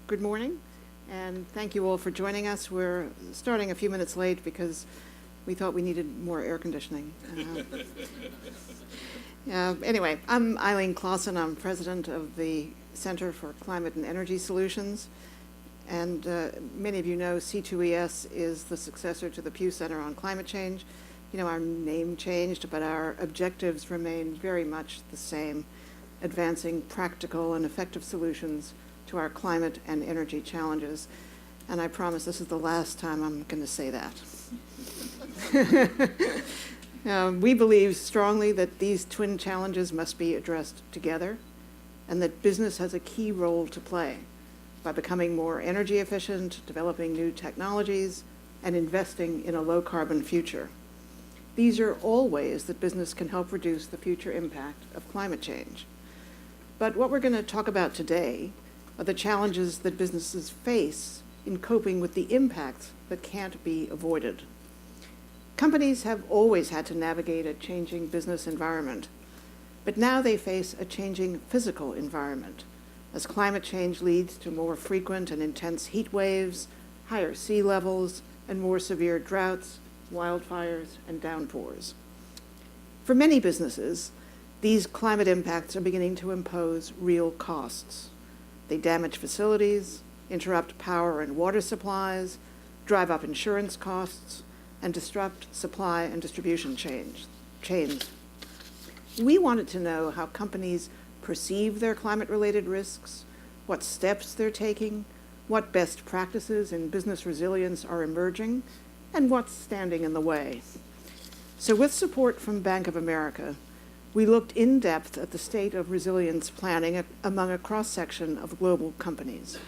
Good morning, and thank you all for joining us. We're starting a few minutes late because we thought we needed more air conditioning. Anyway, I'm Eileen Clausen. I'm president of the Center for Climate and Energy Solutions. And many of you know C2ES is the successor to the Pew Center on Climate Change. You know, our name changed, but our objectives remain very much the same, advancing practical and effective solutions to our climate and energy challenges. And I promise this is the last time I'm going to say that. We believe strongly that these twin challenges must be addressed together, and that business has a key role to play by becoming more energy efficient, developing new technologies, and investing in a low-carbon future. These are all ways that business can help reduce the future impact of climate change. But what we're going to talk about today are the challenges that businesses face in coping with the impacts that can't be avoided. Companies have always had to navigate a changing business environment, but now they face a changing physical environment as climate change leads to more frequent and intense heat waves, higher sea levels, and more severe droughts, wildfires, and downpours. For many businesses, these climate impacts are beginning to impose real costs. They damage facilities, interrupt power and water supplies, drive up insurance costs, and disrupt supply and distribution chains. We wanted to know how companies perceive their climate-related risks, what steps they're taking, what best practices in business resilience are emerging, and what's standing in the way. So with support from Bank of America, we looked in depth at the state of resilience planning among a cross-section of global companies.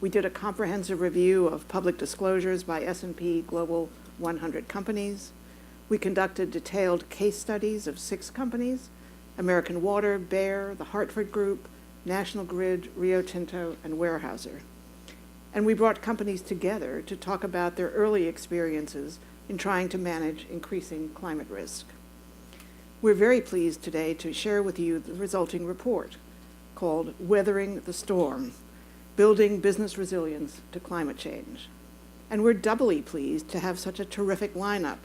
We did a comprehensive review of public disclosures by S&P Global 100 companies. We conducted detailed case studies of 6 companies: American Water, Bayer, the Hartford Group, National Grid, Rio Tinto, and Weyerhaeuser. And we brought companies together to talk about their early experiences in trying to manage increasing climate risk. We're very pleased today to share with you the resulting report called Weathering the Storm: Building Business Resilience to Climate Change. And we're doubly pleased to have such a terrific lineup,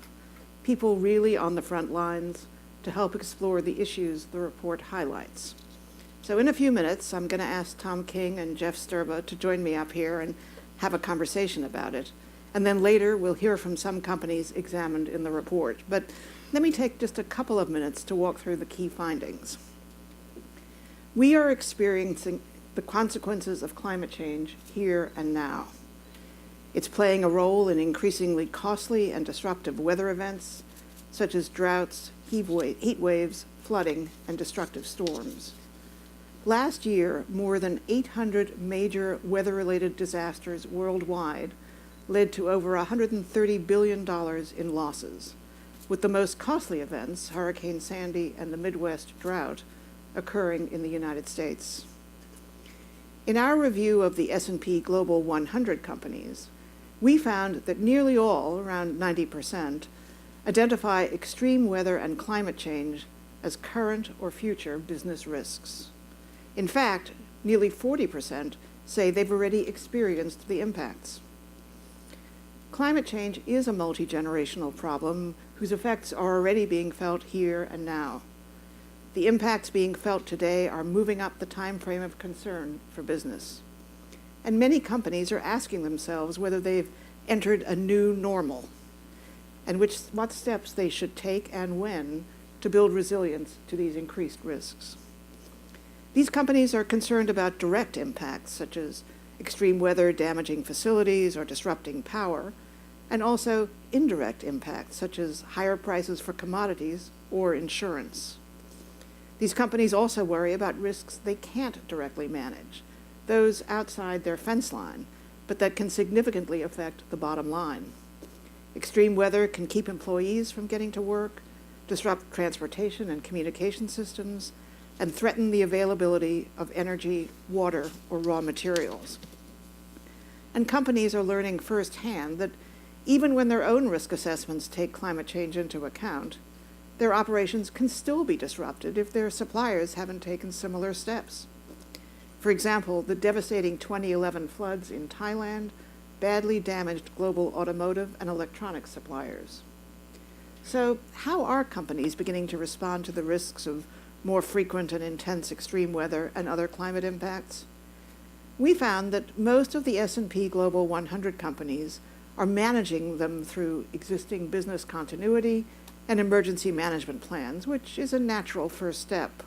people really on the front lines to help explore the issues the report highlights. So in a few minutes, I'm going to ask Tom King and Jeff Sturba to join me up here and have a conversation about it. And then later, we'll hear from some companies examined in the report. But let me take just a couple of minutes to walk through the key findings. We are experiencing the consequences of climate change here and now. It's playing a role in increasingly costly and disruptive weather events, such as droughts, heat waves, flooding, and destructive storms. Last year, more than 800 major weather-related disasters worldwide led to over $130 billion in losses, with the most costly events, Hurricane Sandy and the Midwest drought, occurring in the United States. In our review of the S&P Global 100 companies, we found that nearly all, around 90%, identify extreme weather and climate change as current or future business risks. In fact, nearly 40% say they've already experienced the impacts. Climate change is a multi-generational problem whose effects are already being felt here and now. The impacts being felt today are moving up the time frame of concern for business. And many companies are asking themselves whether they've entered a new normal and what steps they should take and when to build resilience to these increased risks. These companies are concerned about direct impacts, such as extreme weather damaging facilities or disrupting power, and also indirect impacts, such as higher prices for commodities or insurance. These companies also worry about risks they can't directly manage, those outside their fence line, but that can significantly affect the bottom line. Extreme weather can keep employees from getting to work, disrupt transportation and communication systems, and threaten the availability of energy, water, or raw materials. And companies are learning firsthand that even when their own risk assessments take climate change into account, their operations can still be disrupted if their suppliers haven't taken similar steps. For example, the devastating 2011 floods in Thailand badly damaged global automotive and electronics suppliers. So how are companies beginning to respond to the risks of more frequent and intense extreme weather and other climate impacts? We found that most of the S&P Global 100 companies are managing them through existing business continuity and emergency management plans, which is a natural first step.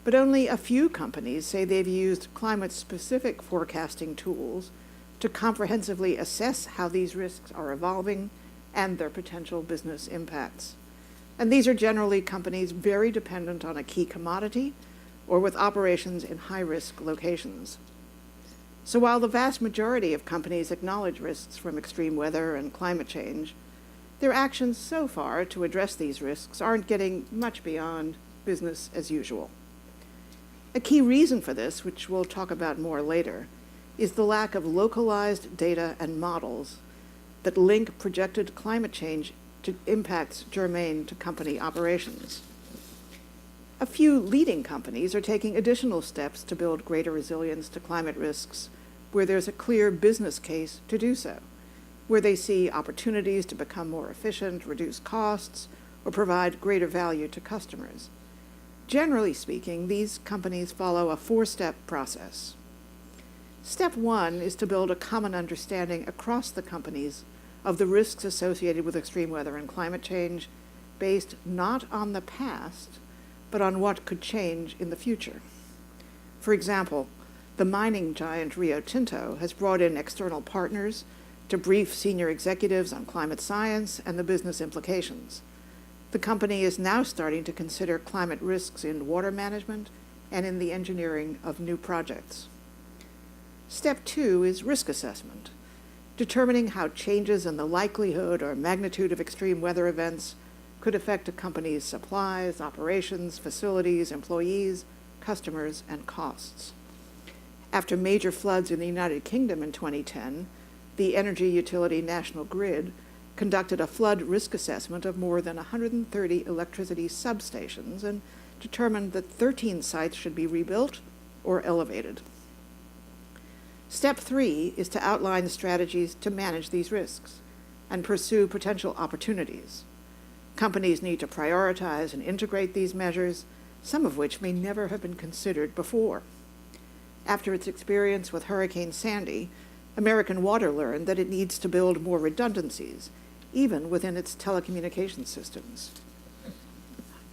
But only a few companies say they've used climate-specific forecasting tools to comprehensively assess how these risks are evolving and their potential business impacts. And these are generally companies very dependent on a key commodity or with operations in high-risk locations. So while the vast majority of companies acknowledge risks from extreme weather and climate change, their actions so far to address these risks aren't getting much beyond business as usual. A key reason for this, which we'll talk about more later, is the lack of localized data and models that link projected climate change to impacts germane to company operations. A few leading companies are taking additional steps to build greater resilience to climate risks where there's a clear business case to do so, where they see opportunities to become more efficient, reduce costs, or provide greater value to customers. Generally speaking, these companies follow a four-step process. Step one is to build a common understanding across the companies of the risks associated with extreme weather and climate change, based not on the past, but on what could change in the future. For example, the mining giant Rio Tinto has brought in external partners to brief senior executives on climate science and the business implications. The company is now starting to consider climate risks in water management and in the engineering of new projects. Step two is risk assessment, determining how changes in the likelihood or magnitude of extreme weather events could affect a company's supplies, operations, facilities, employees, customers, and costs. After major floods in the United Kingdom in 2010, the energy utility National Grid conducted a flood risk assessment of more than 130 electricity substations and determined that 13 sites should be rebuilt or elevated. Step three is to outline strategies to manage these risks and pursue potential opportunities. Companies need to prioritize and integrate these measures, some of which may never have been considered before. After its experience with Hurricane Sandy, American Water learned that it needs to build more redundancies, even within its telecommunications systems.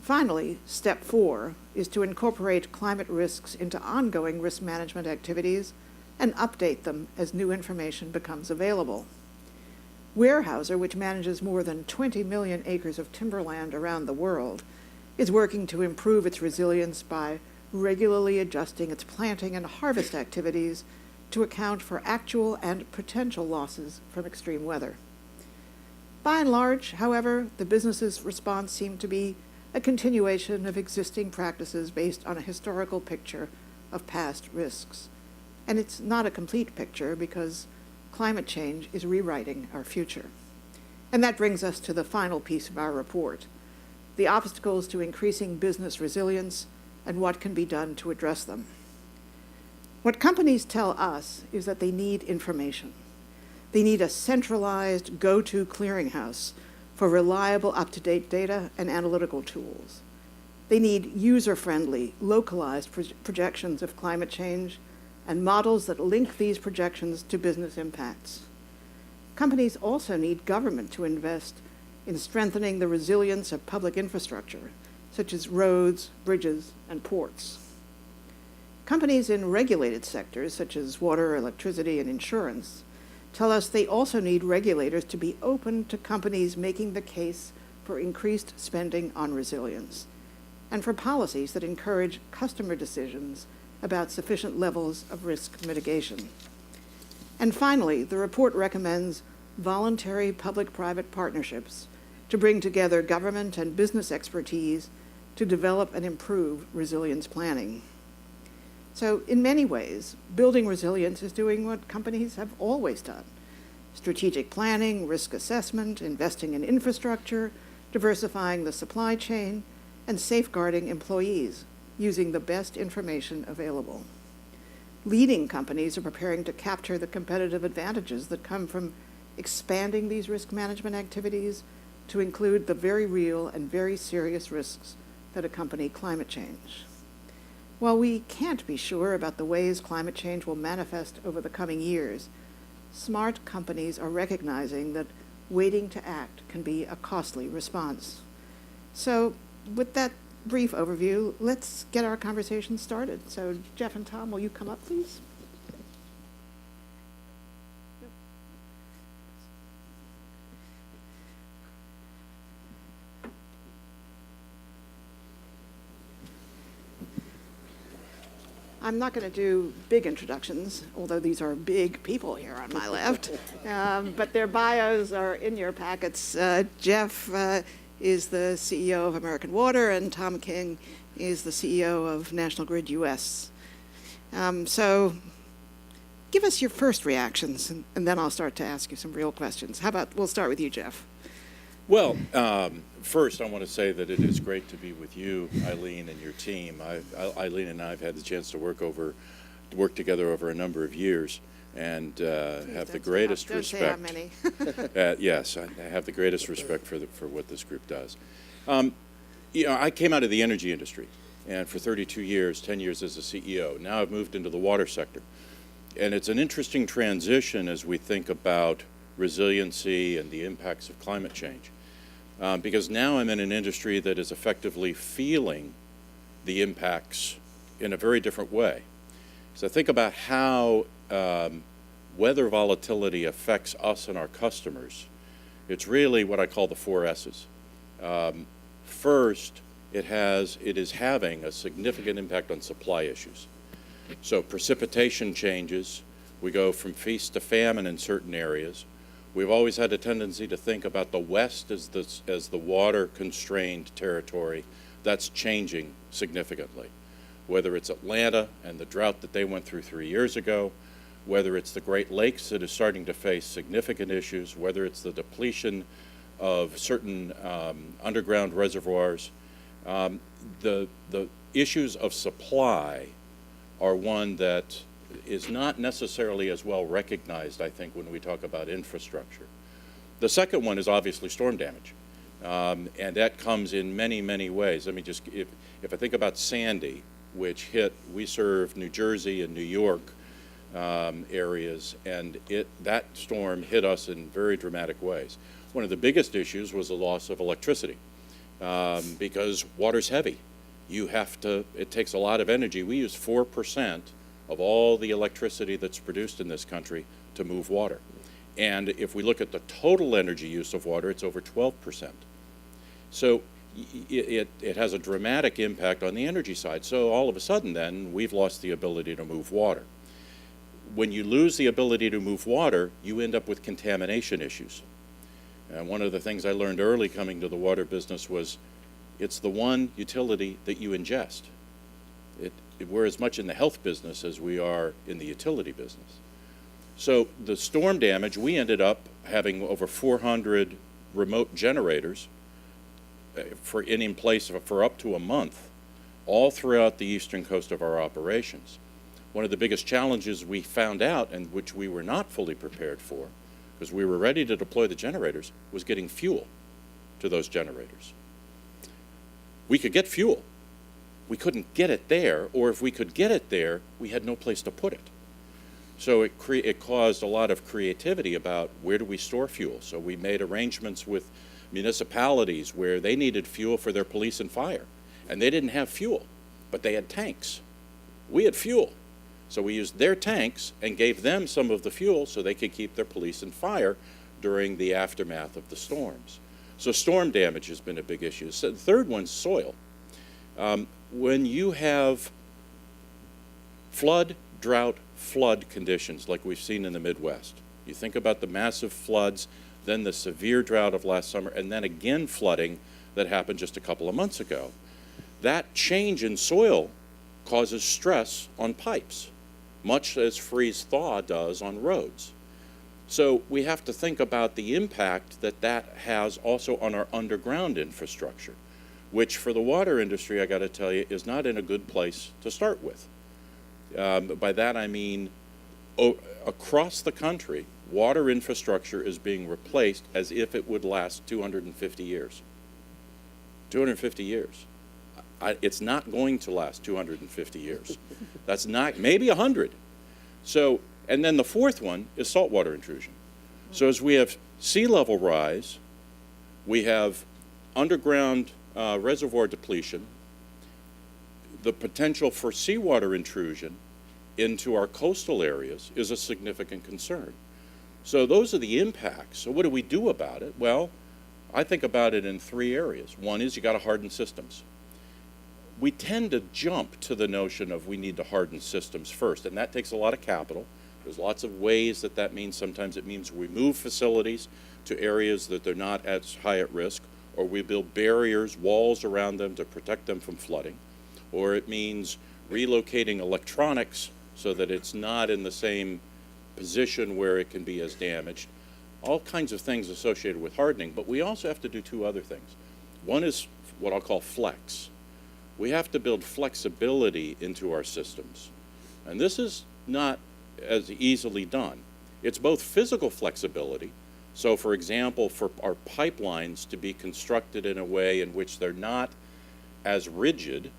Finally, step four is to incorporate climate risks into ongoing risk management activities and update them as new information becomes available. Weyerhaeuser, which manages more than 20 million acres of timberland around the world, is working to improve its resilience by regularly adjusting its planting and harvest activities to account for actual and potential losses from extreme weather. By and large, however, the business's response seemed to be a continuation of existing practices based on a historical picture of past risks. And it's not a complete picture because climate change is rewriting our future. And that brings us to the final piece of our report, the obstacles to increasing business resilience and what can be done to address them. What companies tell us is that they need information. They need a centralized go-to clearinghouse for reliable, up-to-date data and analytical tools. They need user-friendly, localized projections of climate change and models that link these projections to business impacts. Companies also need government to invest in strengthening the resilience of public infrastructure, such as roads, bridges, and ports. Companies in regulated sectors, such as water, electricity, and insurance, tell us they also need regulators to be open to companies making the case for increased spending on resilience, and for policies that encourage customer decisions about sufficient levels of risk mitigation. And finally, the report recommends voluntary public-private partnerships to bring together government and business expertise to develop and improve resilience planning. So in many ways, building resilience is doing what companies have always done: strategic planning, risk assessment, investing in infrastructure, diversifying the supply chain, and safeguarding employees using the best information available. leading companies are preparing to capture the competitive advantages that come from expanding these risk management activities to include the very real and very serious risks that accompany climate change. While we can't be sure about the ways climate change will manifest over the coming years, smart companies are recognizing that waiting to act can be a costly response. So with that brief overview, let's get our conversation started. So Jeff and Tom, will you come up, please? I'm not going to do big introductions, although these are big people here on my left, but their bios are in your packets. Jeff is the CEO of American Water, and Tom King is the CEO of National Grid US. So give us your first reactions, and then I'll start to ask you some real questions. How about we'll start with you, Jeff? Well, first I want to say that it is great to be with you, Eileen, and your team. Eileen and I have had the chance to work together over a number of years, and have the greatest respect. Don't say how many. Yes, I have the greatest respect for what this group does. You know, I came out of the energy industry, and for 32 years, 10 years as a CEO. Now I've moved into the water sector, and it's an interesting transition as we think about resiliency and the impacts of climate change. Because now I'm in an industry that is effectively feeling the impacts in a very different way. So think about how weather volatility affects us and our customers. It's really what I call the 4 S's. First, it is having a significant impact on supply issues. So precipitation changes. We go from feast to famine in certain areas. We've always had a tendency to think about the West as the water-constrained territory. That's changing significantly. Whether it's Atlanta and the drought that they went through 3 years ago, whether it's the Great Lakes that is starting to face significant issues, whether it's the depletion of certain underground reservoirs, the issues of supply are one that is not necessarily as well recognized, I think, when we talk about infrastructure. The second one is obviously storm damage, and that comes in many, many ways. I mean, just if I think about Sandy, which we serve New Jersey and New York areas, and that storm hit us in very dramatic ways. One of the biggest issues was the loss of electricity, because water's heavy. It takes a lot of energy. We use 4% of all the electricity that's produced in this country to move water. And if we look at the total energy use of water, it's over 12%. So it has a dramatic impact on the energy side. So all of a sudden then, we've lost the ability to move water. When you lose the ability to move water, you end up with contamination issues. And one of the things I learned early coming to the water business was it's the one utility that you ingest. We're as much in the health business as we are in the utility business. So the storm damage, we ended up having over 400 remote generators in place for up to a month, all throughout the eastern coast of our operations. One of the biggest challenges we found out, and which we were not fully prepared for, because we were ready to deploy the generators, was getting fuel to those generators. We could get fuel. We couldn't get it there, or if we could get it there, we had no place to put it. So it caused a lot of creativity about where do we store fuel. So we made arrangements with municipalities where they needed fuel for their police and fire, and they didn't have fuel, but they had tanks. We had fuel. So we used their tanks and gave them some of the fuel so they could keep their police and fire during the aftermath of the storms. So storm damage has been a big issue. So the third one's soil. When you have drought, flood conditions like we've seen in the Midwest, you think about the massive floods, then the severe drought of last summer, and then again flooding that happened just a couple of months ago. That change in soil causes stress on pipes, much as freeze-thaw does on roads. So we have to think about the impact that has also on our underground infrastructure, which for the water industry, I got to tell you, is not in a good place to start with. By that I mean across the country, water infrastructure is being replaced as if it would last 250 years. 250 years. It's not going to last 250 years. That's not, maybe 100. So, and then the fourth one is saltwater intrusion. So as we have sea level rise, we have underground reservoir depletion, the potential for seawater intrusion into our coastal areas is a significant concern. So those are the impacts. So what do we do about it? Well, I think about it in three areas. One is you got to harden systems. We tend to jump to the notion of we need to harden systems first, and that takes a lot of capital. There's lots of ways that means. Sometimes it means we move facilities to areas that they're not as high at risk, or we build barriers, walls around them to protect them from flooding, or it means relocating electronics so that it's not in the same position where it can be as damaged. All kinds of things associated with hardening, but we also have to do two other things. One is what I'll call flex. We have to build flexibility into our systems. And this is not as easily done. It's both physical flexibility. So for example, for our pipelines to be constructed in a way in which they're not as rigid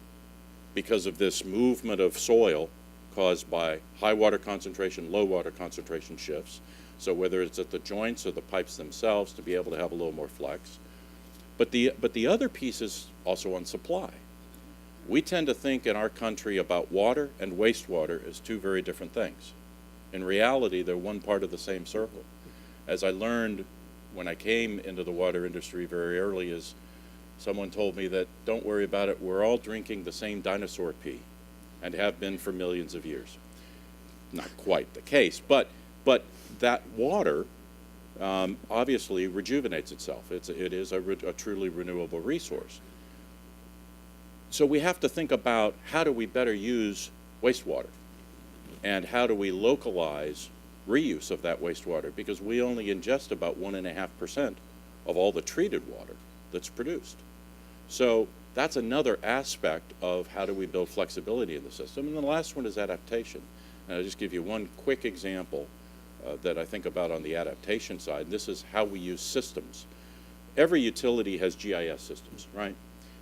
because of this movement of soil caused by high water concentration, low water concentration shifts. So whether it's at the joints or the pipes themselves, to be able to have a little more flex. But the other piece is also on supply. We tend to think in our country about water and wastewater as two very different things. In reality, they're one part of the same circle. As I learned when I came into the water industry very early, is someone told me that, don't worry about it, we're all drinking the same dinosaur pee and have been for millions of years. Not quite the case, but that water obviously rejuvenates itself. It is a truly renewable resource. So we have to think about how do we better use wastewater, and how do we localize reuse of that wastewater, because we only ingest about 1.5% of all the treated water that's produced. So that's another aspect of how do we build flexibility in the system. And the last one is adaptation. And I'll just give you one quick example that I think about on the adaptation side. This is how we use systems. Every utility has GIS systems, right?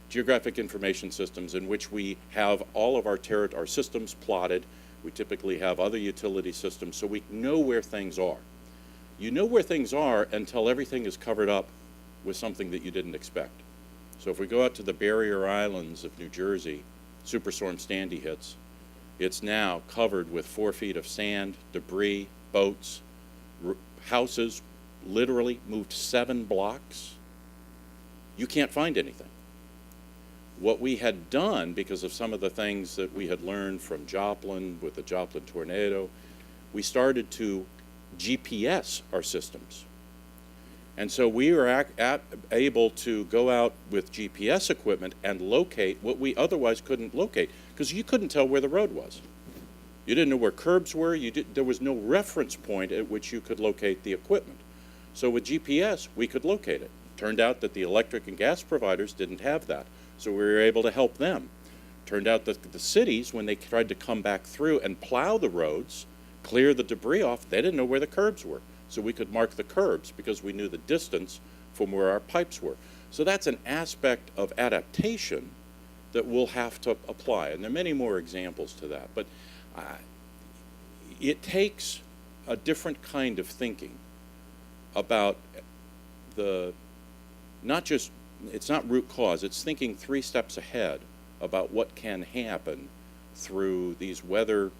Geographic information systems, in which we have all of our systems plotted. We typically have other utility systems, so we know where things are. You know where things are until everything is covered up with something that you didn't expect. So if we go out to the barrier islands of New Jersey, Superstorm Sandy hits, it's now covered with 4 feet of sand, debris, boats, houses literally moved 7 blocks. You can't find anything. What we had done, because of some of the things that we had learned from Joplin, with the Joplin tornado, we started to GPS our systems. And so we were able to go out with GPS equipment and locate what we otherwise couldn't locate, because you couldn't tell where the road was. You didn't know where curbs were. There was no reference point at which you could locate the equipment. So with GPS, we could locate it. Turned out that the electric and gas providers didn't have that, so we were able to help them. Turned out that the cities, when they tried to come back through and plow the roads, clear the debris off, they didn't know where the curbs were. So we could mark the curbs because we knew the distance from where our pipes were. So that's an aspect of adaptation that we'll have to apply. And there are many more examples to that. But it takes a different kind of thinking about it's not root cause, it's thinking 3 steps ahead about what can happen through these weather.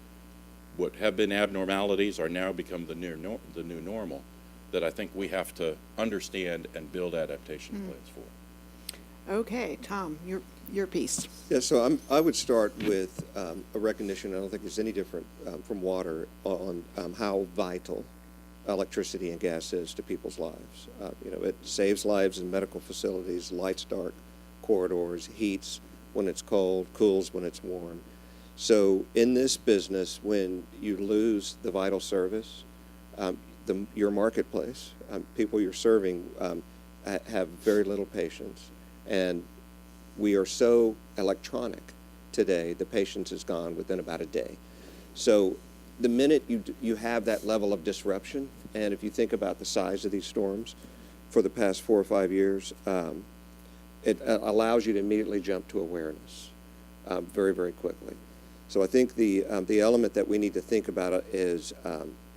What have been abnormalities are now become the new normal, that I think we have to understand and build adaptation plans for. Okay, Tom, your piece. Yeah, so I would start with a recognition, I don't think it's any different from water, on how vital electricity and gas is to people's lives. It saves lives in medical facilities, lights dark corridors, heats when it's cold, cools when it's warm. So in this business, when you lose the vital service, your marketplace, people you're serving have very little patience. And we are so electronic today, the patience is gone within about a day. So the minute you have that level of disruption, and if you think about the size of these storms for the past 4 or 5 years, it allows you to immediately jump to awareness very, very quickly. So I think the element that we need to think about is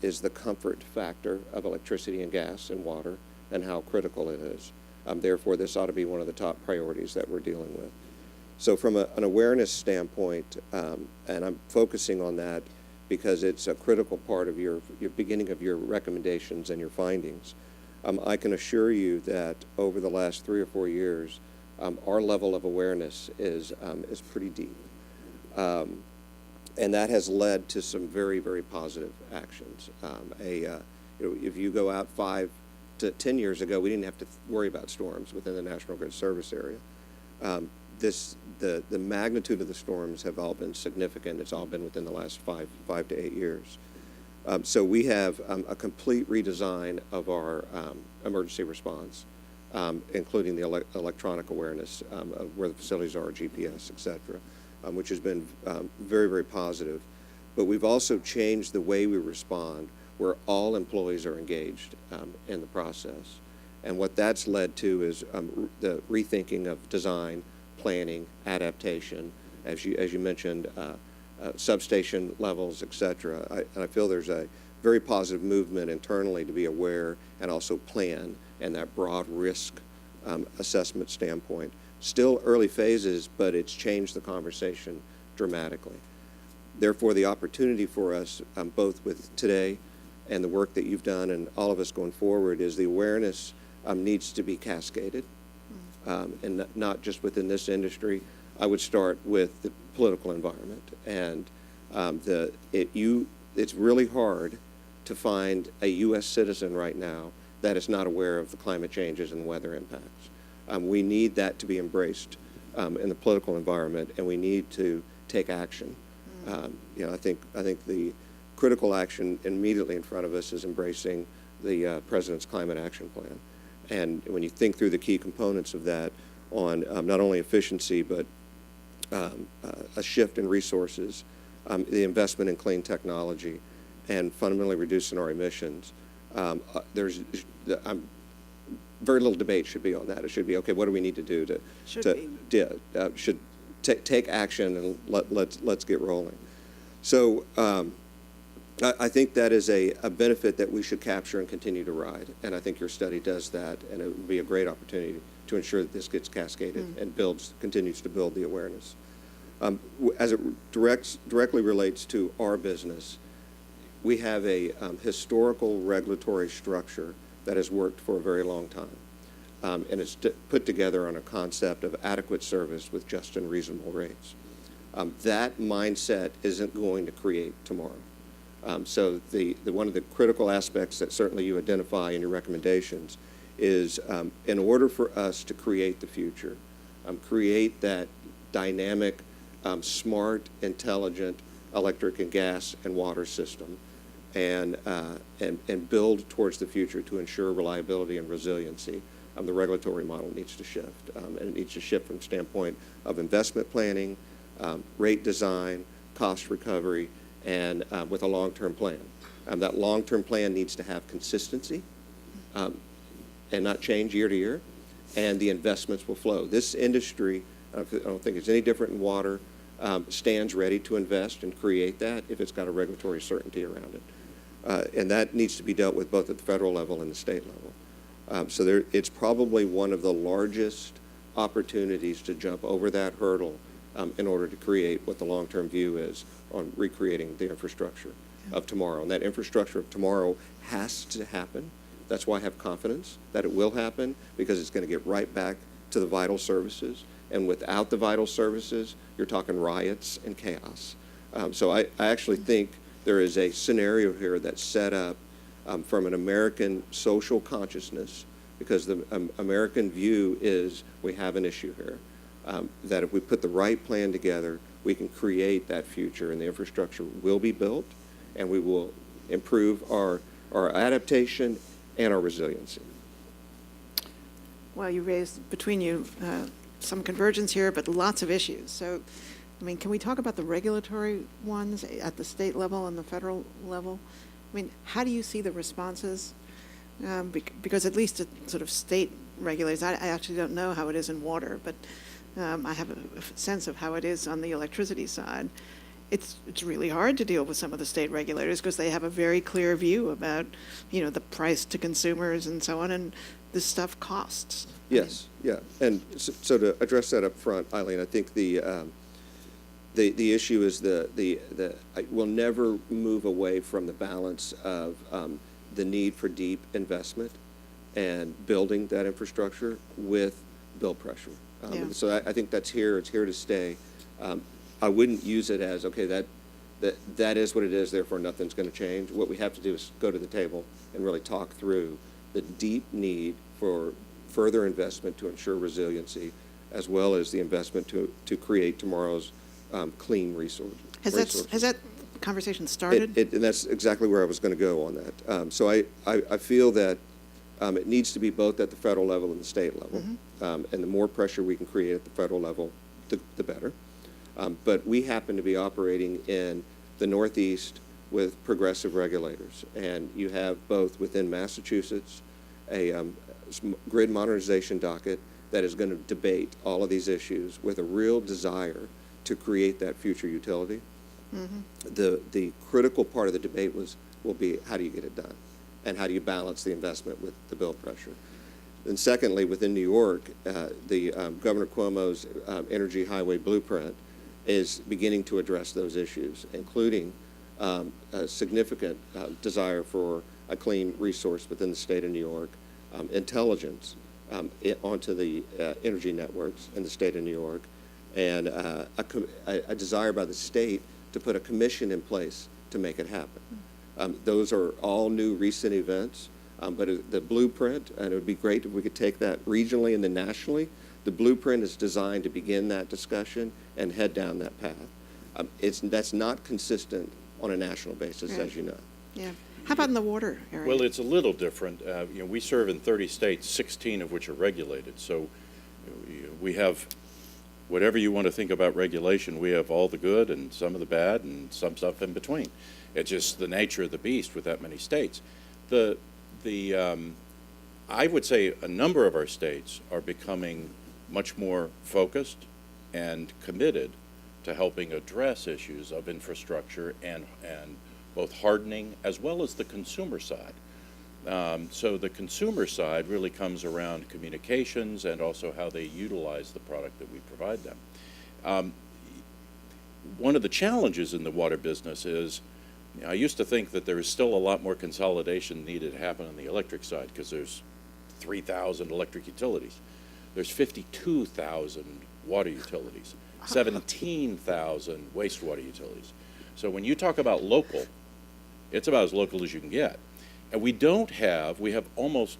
the comfort factor of electricity and gas and water and how critical it is. Therefore, this ought to be one of the top priorities that we're dealing with. So from an awareness standpoint, and I'm focusing on that because it's a critical part of your beginning of your recommendations and your findings, I can assure you that over the last 3 or 4 years, our level of awareness is pretty deep. And that has led to some very, very positive actions. If you go out 5 to 10 years ago, we didn't have to worry about storms within the National Grid service area. The magnitude of the storms have all been significant. It's all been within the last 5 to 8 years. So we have a complete redesign of our emergency response, including the electronic awareness of where the facilities are, GPS, et cetera, which has been very, very positive. But we've also changed the way we respond, where all employees are engaged in the process. And what that's led to is the rethinking of design, planning, adaptation, as you mentioned, substation levels, et cetera. I feel there's a very positive movement internally to be aware and also plan and that broad risk assessment standpoint. Still early phases, but it's changed the conversation dramatically. Therefore, the opportunity for us, both with today and the work that you've done and all of us going forward, is the awareness needs to be cascaded, and not just within this industry. I would start with the political environment, and it's really hard to find a U.S. citizen right now that is not aware of the climate changes and weather impacts. We need that to be embraced in the political environment, and we need to take action. I think the critical action immediately in front of us is embracing the President's Climate Action Plan. And when you think through the key components of that on not only efficiency, but a shift in resources, the investment in clean technology, and fundamentally reducing our emissions, there's very little debate should be on that. It should be, okay, what do we need to do to take action, and let's get rolling. So I think that is a benefit that we should capture and continue to ride, and I think your study does that, and it would be a great opportunity to ensure that this gets cascaded and continues to build the awareness. As it directly relates to our business, we have a historical regulatory structure that has worked for a very long time, and it's put together on a concept of adequate service with just and reasonable rates. That mindset isn't going to create tomorrow. So one of the critical aspects that certainly you identify in your recommendations is in order for us to create the future, create that dynamic, smart, intelligent electric and gas and water system, and build towards the future to ensure reliability and resiliency, the regulatory model needs to shift. And it needs to shift from the standpoint of investment planning, rate design, cost recovery, and with a long-term plan. That long-term plan needs to have consistency and not change year to year, and the investments will flow. This industry, I don't think it's any different in water, stands ready to invest and create that if it's got a regulatory certainty around it. And that needs to be dealt with both at the federal level and the state level. So it's probably one of the largest opportunities to jump over that hurdle in order to create what the long-term view is on recreating the infrastructure of tomorrow. And that infrastructure of tomorrow has to happen. That's why I have confidence that it will happen, because it's going to get right back to the vital services. And without the vital services, you're talking riots and chaos. So I actually think there is a scenario here that's set up from an American social consciousness, because the American view is we have an issue here. That if we put the right plan together, we can create that future, and the infrastructure will be built, and we will improve our adaptation and our resiliency. Well, you raised between you some convergence here, but lots of issues. So I mean, can we talk about the regulatory ones at the state level and the federal level? I mean, how do you see the responses? Because at least at sort of state regulators, I actually don't know how it is in water, but I have a sense of how it is on the electricity side. It's really hard to deal with some of the state regulators because they have a very clear view about, the price to consumers and so on, and this stuff costs. Yes, yeah. And so to address that up front, Eileen, I think the issue is we'll never move away from the balance of the need for deep investment and building that infrastructure with bill pressure. Yeah. So I think it's here to stay. I wouldn't use it as, okay, that is what it is, therefore nothing's going to change. What we have to do is go to the table and really talk through the deep need for further investment to ensure resiliency, as well as the investment to create tomorrow's clean resources. Has that conversation started? And that's exactly where I was going to go on that. So I feel that it needs to be both at the federal level and the state level. Mm-hmm. And the more pressure we can create at the federal level, the better. But we happen to be operating in the Northeast with progressive regulators. And you have both within Massachusetts a grid modernization docket that is going to debate all of these issues with a real desire to create that future utility. Mm-hmm. The critical part of the debate will be how do you get it done? And how do you balance the investment with the bill pressure? And secondly, within New York, Governor Cuomo's Energy Highway Blueprint is beginning to address those issues, including a significant desire for a clean resource within the state of New York, intelligence onto the energy networks in the state of New York, and a desire by the state to put a commission in place to make it happen. Those are all new recent events, but the blueprint, and it would be great if we could take that regionally and then nationally. The blueprint is designed to begin that discussion and head down that path. That's not consistent on a national basis, Right. as you know. Yeah. How about in the water area? Well, it's a little different. We serve in 30 states, 16 of which are regulated. So we have, whatever you want to think about regulation, we have all the good and some of the bad and some stuff in between. It's just the nature of the beast with that many states. I would say a number of our states are becoming much more focused and committed to helping address issues of infrastructure and both hardening as well as the consumer side. So the consumer side really comes around communications and also how they utilize the product that we provide them. One of the challenges in the water business is, I used to think that there is still a lot more consolidation needed to happen on the electric side because there's 3,000 electric utilities. There's 52,000 water utilities, 17,000 wastewater utilities. So when you talk about local, it's about as local as you can get. And we have almost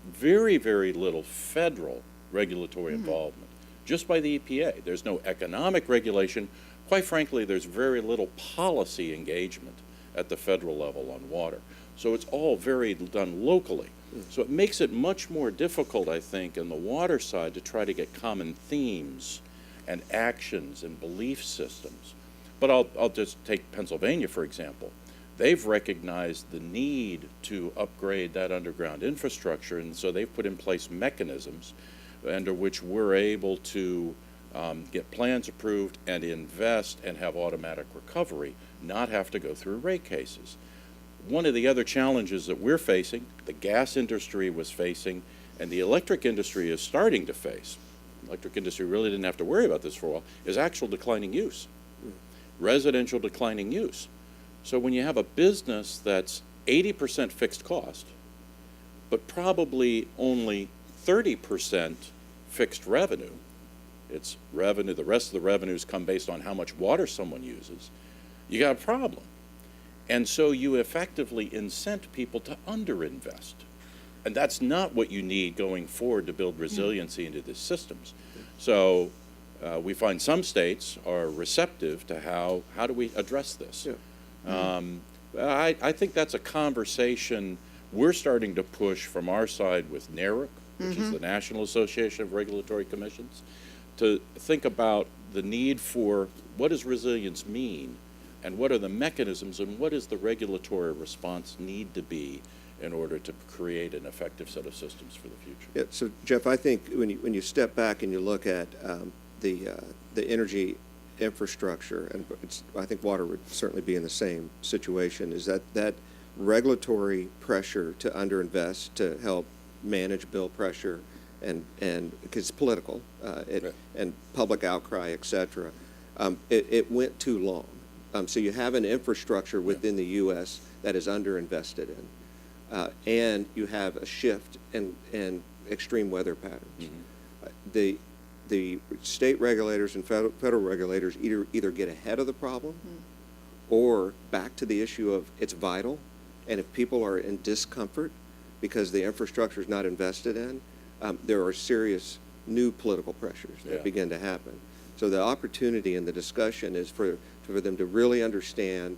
very, very little federal regulatory involvement, just by the EPA. There's no economic regulation. Quite frankly, there's very little policy engagement at the federal level on water. So it's all very done locally. So it makes it much more difficult, I think, in the water side to try to get common themes and actions and belief systems. But I'll just take Pennsylvania, for example. They've recognized the need to upgrade that underground infrastructure, and so they've put in place mechanisms under which we're able to get plans approved and invest and have automatic recovery, not have to go through rate cases. One of the other challenges that we're facing, the gas industry was facing, and the electric industry is starting to face, electric industry really didn't have to worry about this for a while, is actual declining use, residential declining use. So when you have a business that's 80% fixed cost, but probably only 30% fixed revenue, it's revenue, the rest of the revenues come based on how much water someone uses, you got a problem. And so you effectively incent people to underinvest. And that's not what you need going forward to build resiliency into these systems. So we find some states are receptive to how do we address this. I think that's a conversation we're starting to push from our side with NARUC, which is the National Association of Regulatory Commissions, to think about the need for what does resilience mean, and what are the mechanisms, and what does the regulatory response need to be in order to create an effective set of systems for the future. Yeah, so Jeff, I think when you step back and you look at the energy infrastructure, and I think water would certainly be in the same situation, is that regulatory pressure to underinvest to help manage bill pressure and because it's political Right. and public outcry, et cetera, it went too long. So you have an infrastructure within the U.S. that is underinvested in. And you have a shift in extreme weather patterns. The state regulators and federal regulators either get ahead of the problem or back to the issue of it's vital, and if people are in discomfort because the infrastructure is not invested in, there are serious new political pressures that begin to happen. So the opportunity in the discussion is for them to really understand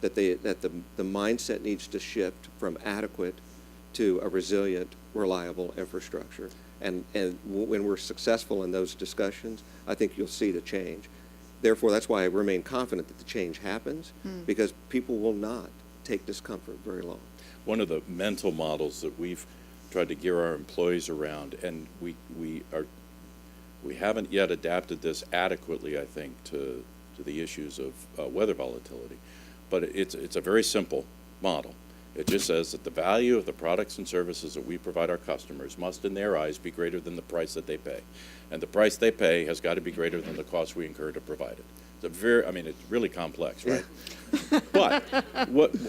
that the mindset needs to shift from adequate to a resilient, reliable infrastructure. And when we're successful in those discussions, I think you'll see the change. Therefore, that's why I remain confident that the change happens, because people will not take discomfort very long. One of the mental models that we've tried to gear our employees around, and we haven't yet adapted this adequately, I think, to the issues of weather volatility. But it's a very simple model. It just says that the value of the products and services that we provide our customers must, in their eyes, be greater than the price that they pay. And the price they pay has got to be greater than the cost we incur to provide it. It's really complex, right? Yeah. But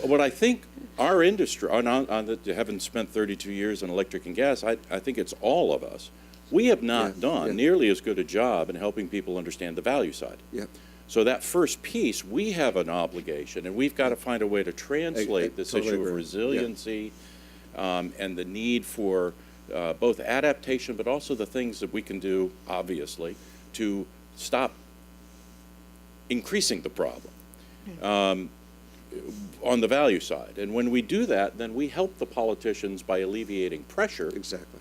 what I think our industry, having spent 32 years in electric and gas, I think it's all of us. We have not done nearly as good a job in helping people understand the value side. Yeah. So that first piece, we have an obligation, and we've got to find a way to translate this totally issue agree. of resiliency and the need for both adaptation, but also the things that we can do, obviously, to stop increasing the problem on the value side. And when we do that, then we help the politicians by alleviating pressure. Exactly.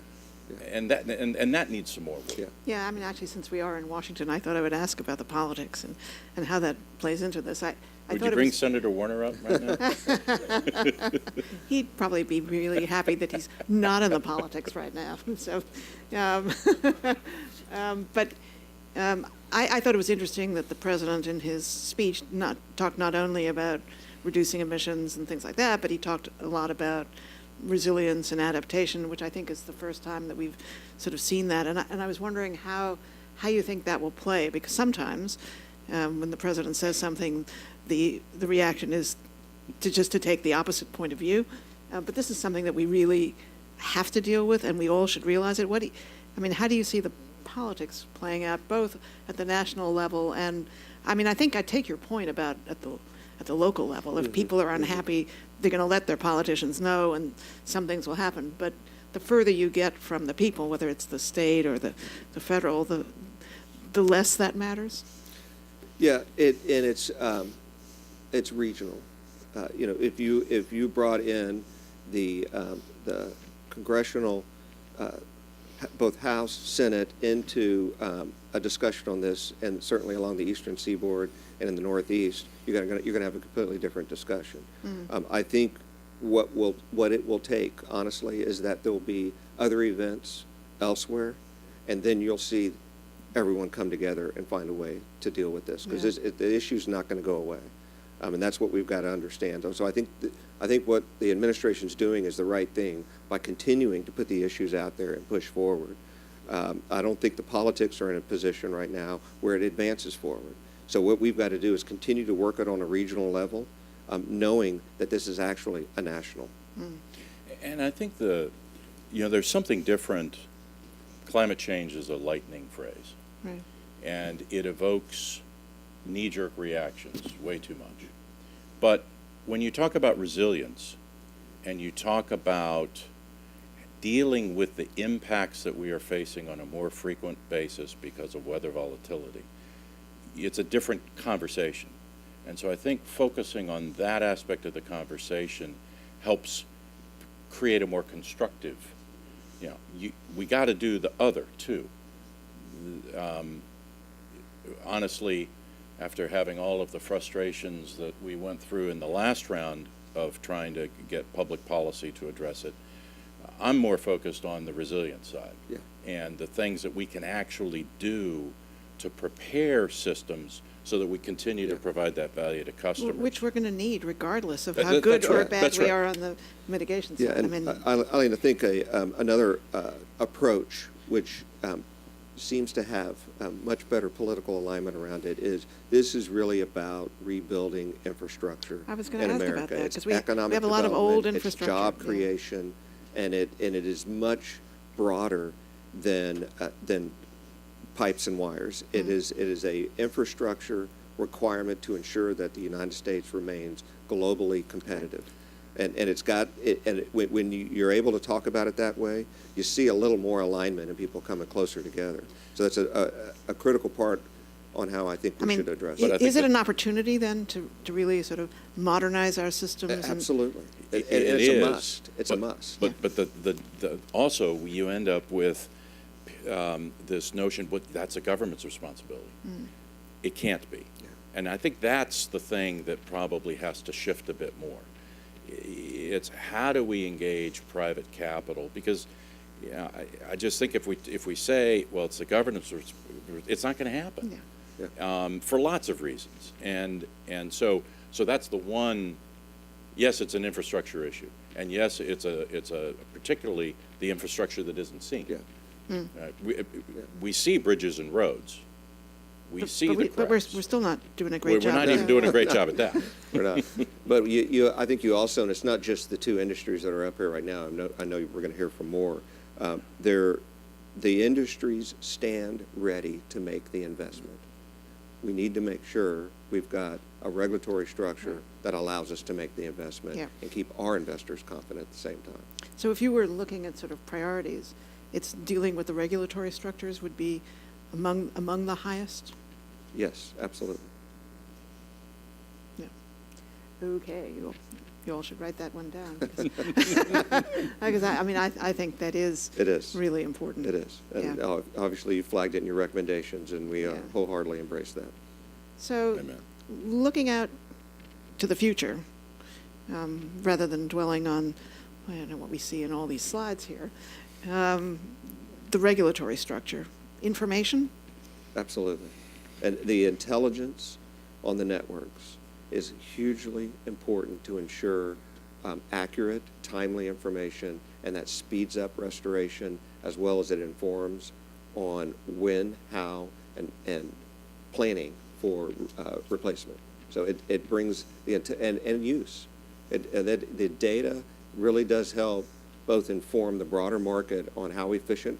And that needs some more work. Yeah. Yeah, I mean, actually, since we are in Washington, I thought I would ask about the politics and how that plays into this. I Would thought you it bring was- Senator Warner up right now? He'd probably be really happy that he's not in the politics right now. So, I thought it was interesting that the president in his speech talked not only about reducing emissions and things like that, but he talked a lot about resilience and adaptation, which I think is the first time that we've sort of seen that. And I was wondering how you think that will play, because sometimes when the president says something, the reaction is to take the opposite point of view. But this is something that we really have to deal with, and we all should realize it. How do you see the politics playing out, both at the national level and, I think I take your point about at the local level. If people are unhappy, they're going to let their politicians know, and some things will happen. But the further you get from the people, whether it's the state or the federal, the less that matters. Yeah, it's regional. If you brought in the congressional, both House, Senate, into a discussion on this, and certainly along the Eastern Seaboard and in the Northeast, you're going to have a completely different discussion. I think what it will take, honestly, is that there will be other events elsewhere, and then you'll see everyone come together and find a way to deal with this, because the issue's not going to go away, and that's what we've got to understand. So I think what the administration's doing is the right thing by continuing to put the issues out there and push forward. I don't think the politics are in a position right now where it advances forward. So what we've got to do is continue to work it on a regional level, knowing that this is actually a national. And I think there's something different. Climate change is a lightning phrase. Right. And it evokes knee-jerk reactions way too much. But when you talk about resilience and you talk about dealing with the impacts that we are facing on a more frequent basis because of weather volatility, it's a different conversation. And so I think focusing on that aspect of the conversation helps create a more constructive, we got to do the other too. honestly, after having all of the frustrations that we went through in the last round of trying to get public policy to address it, I'm more focused on the resilience side. Yeah. And the things that we can actually do to prepare systems so that we continue to provide that value to customers. Which we're going to need regardless of That- how that- good that's or right. bad That's we right. are on the mitigation side. Yeah, and I mean, I think another approach which seems to have much better political alignment around it is this is really about rebuilding infrastructure I was gonna in ask about America. that, It's 'cause we economic have a lot of old development, infrastructure, it's job yeah. creation, and it is much broader than pipes and wires. It is a infrastructure requirement to ensure that the United States remains globally competitive. And it's got, when you're able to talk about it that way, you see a little more alignment and people coming closer together. So that's a critical part on how I think I we mean, should address But I it. think is it that- an opportunity then to really sort of modernize our systems? and- Absolutely. It It's is, a must. It's a but- must. But also, you end up with this notion, that's a government's responsibility. It can't be. And I think that's the thing that probably has to shift a bit more. It's how do we engage private capital? Because I just think if we say, well, it's the government's, it's not going to happen. Yeah. For lots of reasons. And so that's the one. Yes, it's an infrastructure issue, and yes, it's a particularly the infrastructure that isn't seen. Yeah. We see bridges and roads. We see the But we're cracks. still not doing a great We're job. not of even that. doing a great job at that. We're not. But I think you also, and it's not just the two industries that are up here right now. I know we're going to hear from more. The industries stand ready to make the investment. We need to make sure we've got a regulatory structure that allows us to make the investment Yeah. and keep our investors confident at the same time. So if you were looking at sort of priorities, it's dealing with the regulatory structures would be among the highest? Yes, absolutely. Yeah. Okay, you all should write that one down. Because I think that is It is. really important. It is. And Yeah. obviously you flagged it in your recommendations, and we Yeah. wholeheartedly embrace that. So, Amen. looking out to the future, rather than dwelling on, I don't know what we see in all these slides here, the regulatory structure, information, Absolutely. And the intelligence on the networks is hugely important to ensure accurate, timely information, and that speeds up restoration as well as it informs on when, how, and planning for replacement. So it brings and use. The data really does help both inform the broader market on how efficient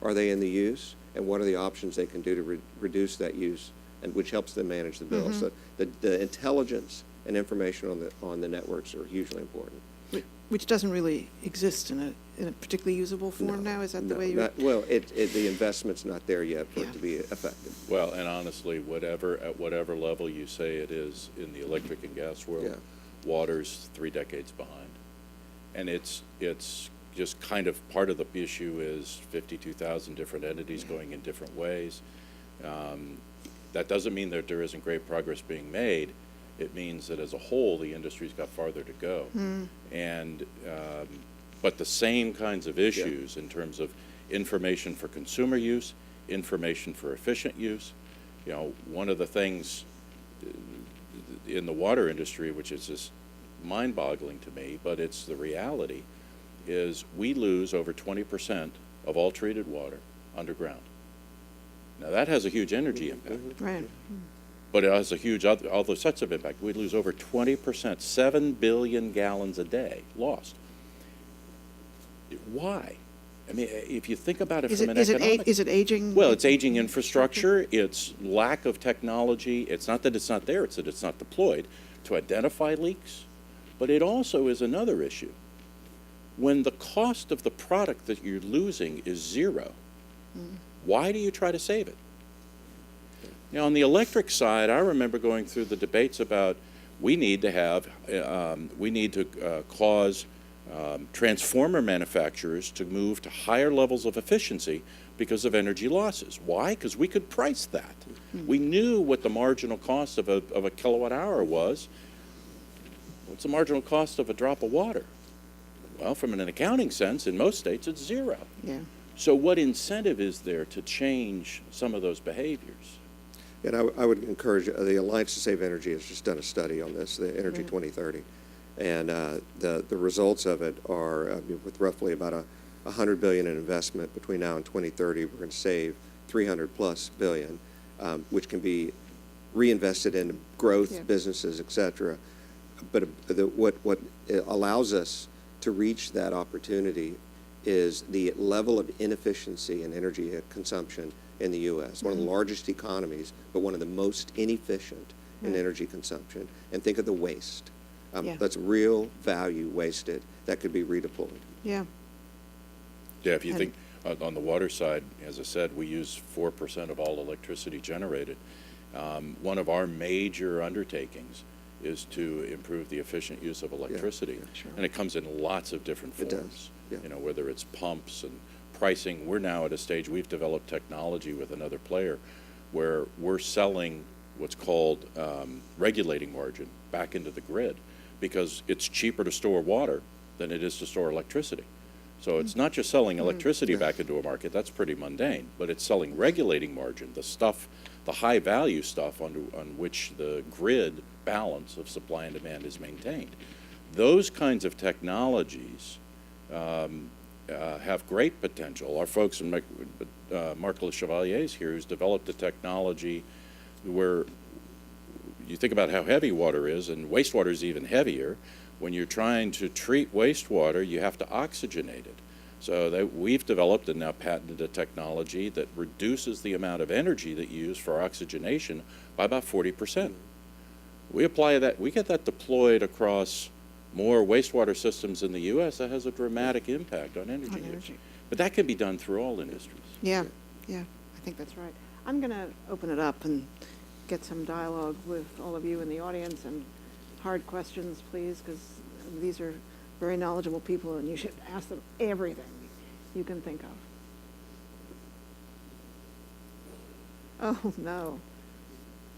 are they in the use and what are the options they can do to reduce that use, and which helps them manage the bill. So the intelligence and information on the networks are hugely important. which doesn't really exist in a particularly usable form now. Is that the way you? Well, the investment's not there yet for it to be effective. Well, and honestly, at whatever level you say it is in the electric and gas world, Yeah. water's 3 decades behind. And it's just kind of part of the issue is 52,000 different entities going in different ways. That doesn't mean that there isn't great progress being made. It means that as a whole, the industry's got farther to go. And but the same kinds of issues in terms of information for consumer use, information for efficient use. You know, one of the things in the water industry, which is just mind-boggling to me, but it's the reality, is we lose over 20% of all treated water underground. Now, that has a huge energy impact, Right. but it has a huge other sets of impact. We lose over 20%, 7 billion gallons a day lost. Why? I mean, if you think about it from an economic... Is it aging? Well, it's aging infrastructure, it's lack of technology. It's not that it's not there, it's that it's not deployed to identify leaks. But it also is another issue. When the cost of the product that you're losing is zero, why do you try to save it? Now, on the electric side, I remember going through the debates about we need to cause transformer manufacturers to move to higher levels of efficiency because of energy losses. Why? Because we could price that. We knew what the marginal cost of a kilowatt hour was. What's the marginal cost of a drop of water? Well, from an accounting sense, in most states, it's zero. Yeah. So what incentive is there to change some of those behaviors? And I would encourage, the Alliance to Save Energy has just done a study on this, the Energy 2030. And the results of it are, with roughly about $100 billion in investment between now and 2030, we're going to save $300+ billion, which can be reinvested in growth, businesses, et cetera. But what allows us to reach that opportunity is the level of inefficiency in energy consumption in the U.S. One of the largest economies, but one of the most inefficient in energy consumption. And think of the waste. That's real value wasted that could be redeployed. Yeah. Yeah, if you think on the water side, as I said, we use 4% of all electricity generated. One of our major undertakings is to improve the efficient use of electricity. Sure. And it comes in lots of different forms. It does. Yeah. You know, whether it's pumps and pricing. We're now at a stage, we've developed technology with another player where we're selling what's called regulating margin back into the grid because it's cheaper to store water than it is to store electricity. So it's not just selling electricity back into a market, that's pretty mundane, but it's selling regulating margin, the stuff, the high value stuff on which the grid balance of supply and demand is maintained. Those kinds of technologies have great potential. Our folks, in Marc Le Chevalier is here, who's developed a technology where you think about how heavy water is, and wastewater is even heavier. When you're trying to treat wastewater, you have to oxygenate it. So we've developed and now patented a technology that reduces the amount of energy that you use for oxygenation by about 40%. We apply that, we get that deployed across more wastewater systems in the U.S. That has a dramatic impact on energy use. But that can be done through all industries. Yeah, I think that's right. I'm going to open it up and get some dialogue with all of you in the audience, and hard questions, please, because these are very knowledgeable people, and you should ask them everything you can think of. Oh, no.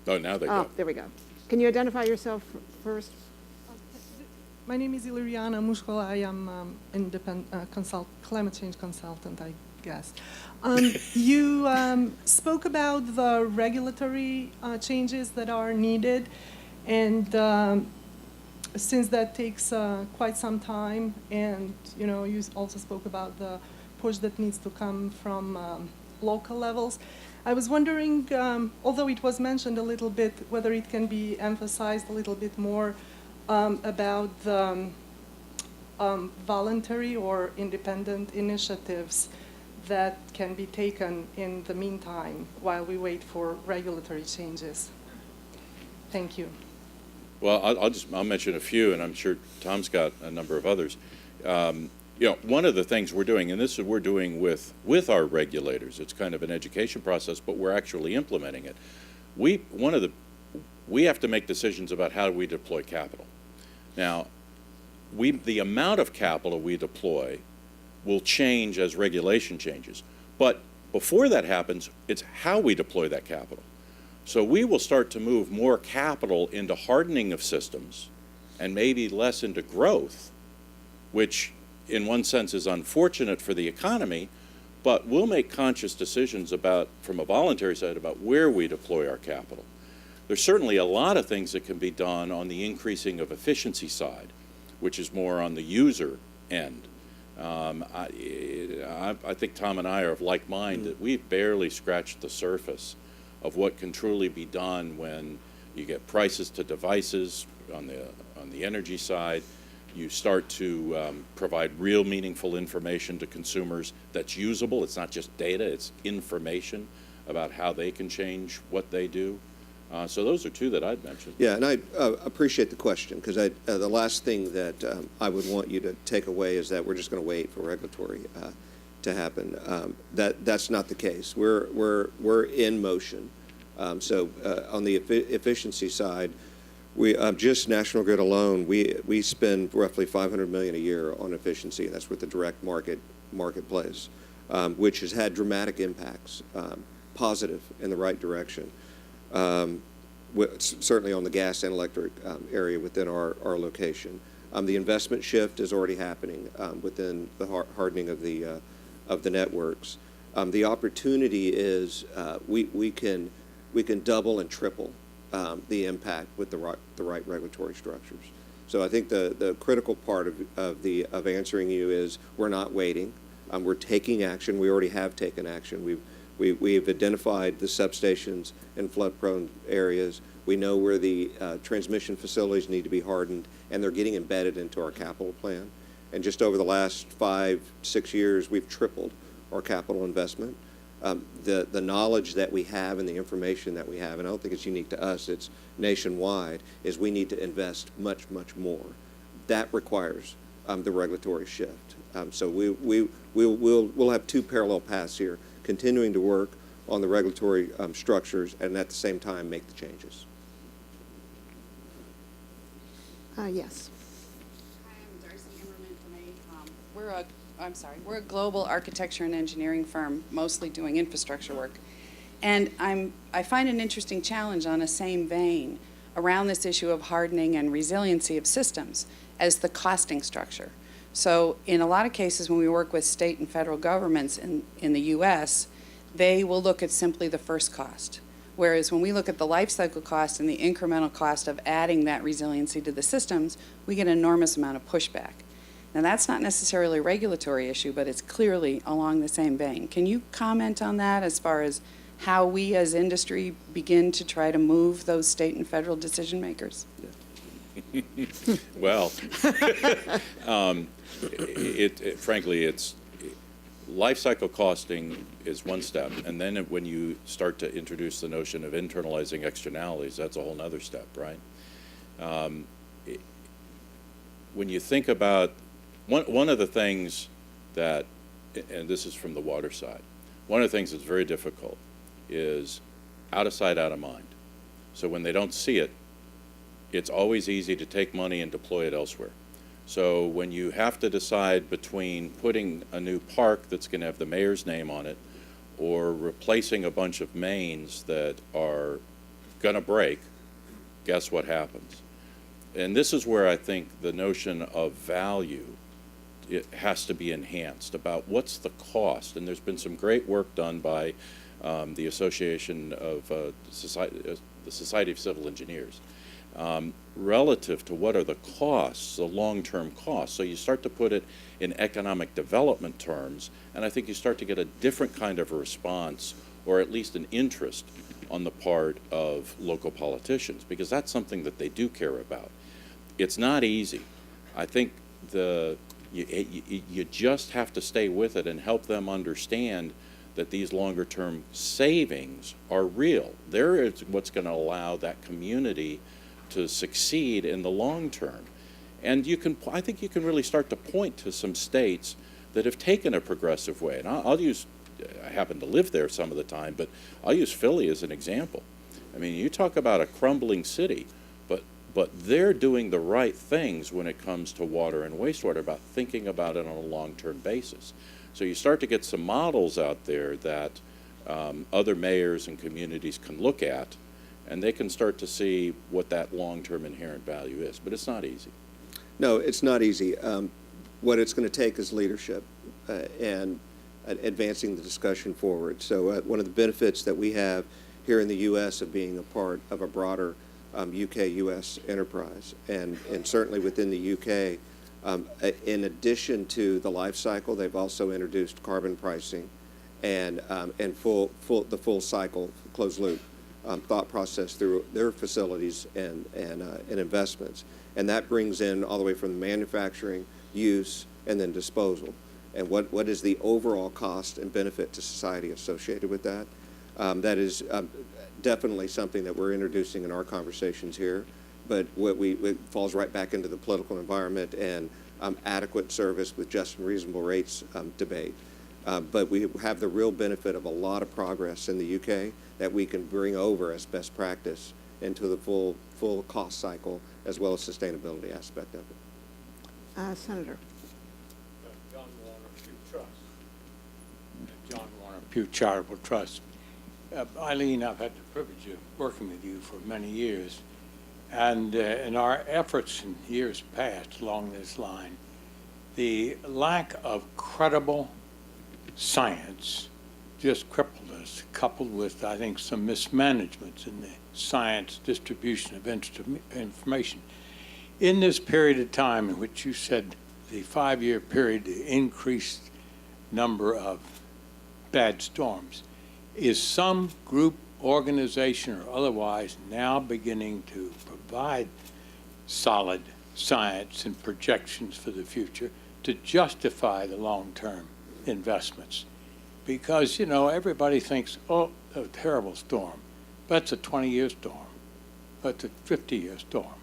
Oh, now they Oh, go. there we go. Can you identify yourself first? My name is Iliriana Mushkola. I am independent climate change consultant, I guess. You spoke about the regulatory changes that are needed, and since that takes quite some time, and you also spoke about the push that needs to come from local levels. I was wondering, although it was mentioned a little bit, whether it can be emphasized a little bit more about the voluntary or independent initiatives that can be taken in the meantime while we wait for regulatory changes. Thank you. Well, I'll mention a few, and I'm sure Tom's got a number of others. One of the things we're doing, and this is we're doing with our regulators, it's kind of an education process, but we're actually implementing it. We have to make decisions about how we deploy capital. Now, the amount of capital we deploy will change as regulation changes. But before that happens, it's how we deploy that capital. So we will start to move more capital into hardening of systems and maybe less into growth, which in one sense is unfortunate for the economy, but we'll make conscious decisions from a voluntary side about where we deploy our capital. There's certainly a lot of things that can be done on the increasing of efficiency side, which is more on the user end. I think Tom and I are of like mind that we've barely scratched the surface of what can truly be done when you get prices to devices on the energy side. You start to provide real meaningful information to consumers that's usable. It's not just data, it's information about how they can change what they do. So those are two that I'd mention. Yeah, and I appreciate the question, because the last thing that I would want you to take away is that we're just going to wait for regulatory to happen. That's not the case. We're in motion. So on the efficiency side, we just National Grid alone, we spend roughly $500 million a year on efficiency, and that's with the direct marketplace. which has had dramatic impacts, positive in the right direction, certainly on the gas and electric area within our location. The investment shift is already happening within the hardening of the networks. The opportunity is we can double and triple the impact with the right regulatory structures. So I think the critical part of answering you is we're not waiting. We're taking action. We already have taken action. We've identified the substations in flood-prone areas. We know where the transmission facilities need to be hardened, and they're getting embedded into our capital plan. And just over the last 5-6 years, we've tripled our capital investment. The knowledge that we have and the information that we have, and I don't think it's unique to us, it's nationwide, is we need to invest much, much more. That requires the regulatory shift. So we'll have two parallel paths here, continuing to work on the regulatory structures and at the same time make the changes. Yes. Hi, I'm Darcy Emmerman from we're a global architecture and engineering firm, mostly doing infrastructure work. And I find an interesting challenge on a same vein around this issue of hardening and resiliency of systems as the costing structure. So in a lot of cases when we work with state and federal governments in the U.S., they will look at simply the first cost. Whereas when we look at the life cycle cost and the incremental cost of adding that resiliency to the systems, we get an enormous amount of pushback. Now that's not necessarily a regulatory issue, but it's clearly along the same vein. Can you comment on that as far as how we as industry begin to try to move those state and federal decision makers? Well, frankly, it's life cycle costing is one step, and then when you start to introduce the notion of internalizing externalities, that's a whole other step, right? When you think about one of the things that, and this is from the water side, one of the things that's very difficult is out of sight, out of mind. So when they don't see it, it's always easy to take money and deploy it elsewhere. So when you have to decide between putting a new park that's going to have the mayor's name on it or replacing a bunch of mains that are going to break, guess what happens? And this is where I think the notion of value, it has to be enhanced about what's the cost. And there's been some great work done by the Association of the Society of Civil Engineers relative to what are the costs, the long-term costs. So you start to put it in economic development terms, and I think you start to get a different kind of a response, or at least an interest on the part of local politicians, because that's something that they do care about. It's not easy. I think you just have to stay with it and help them understand that these longer-term savings are real. There is what's going to allow that community to succeed in the long term. And I think you can really start to point to some states that have taken a progressive way. And I happen to live there some of the time, but I'll use Philly as an example. I mean, you talk about a crumbling city, but they're doing the right things when it comes to water and wastewater, about thinking about it on a long-term basis. So you start to get some models out there that other mayors and communities can look at, and they can start to see what that long-term inherent value is. But it's not easy. No, it's not easy. What it's going to take is leadership and advancing the discussion forward. So one of the benefits that we have here in the U.S. of being a part of a broader UK-U.S. enterprise, and certainly within the U.K., in addition to the life cycle, they've also introduced carbon pricing and the full cycle, closed loop thought process through their facilities and investments. And that brings in all the way from the manufacturing, use, and then disposal. And what is the overall cost and benefit to society associated with that? That is definitely something that we're introducing in our conversations here. But it falls right back into the political environment and adequate service with just and reasonable rates debate. But we have the real benefit of a lot of progress in the UK that we can bring over as best practice into the full cost cycle as well as sustainability aspect of it. Senator. Pew Charitable Trust. Eileen, I've had the privilege of working with you for many years, and in our efforts in years past along this line, the lack of credible science just crippled us, coupled with, I think, some mismanagements in the science distribution of information. In this period of time in which you said the 5-year period, the increased number of bad storms, is some group, organization, or otherwise now beginning to provide solid science and projections for the future to justify the long-term investments? Because, you know, everybody thinks, oh, a terrible storm. That's a 20-year storm. That's a 50-year storm.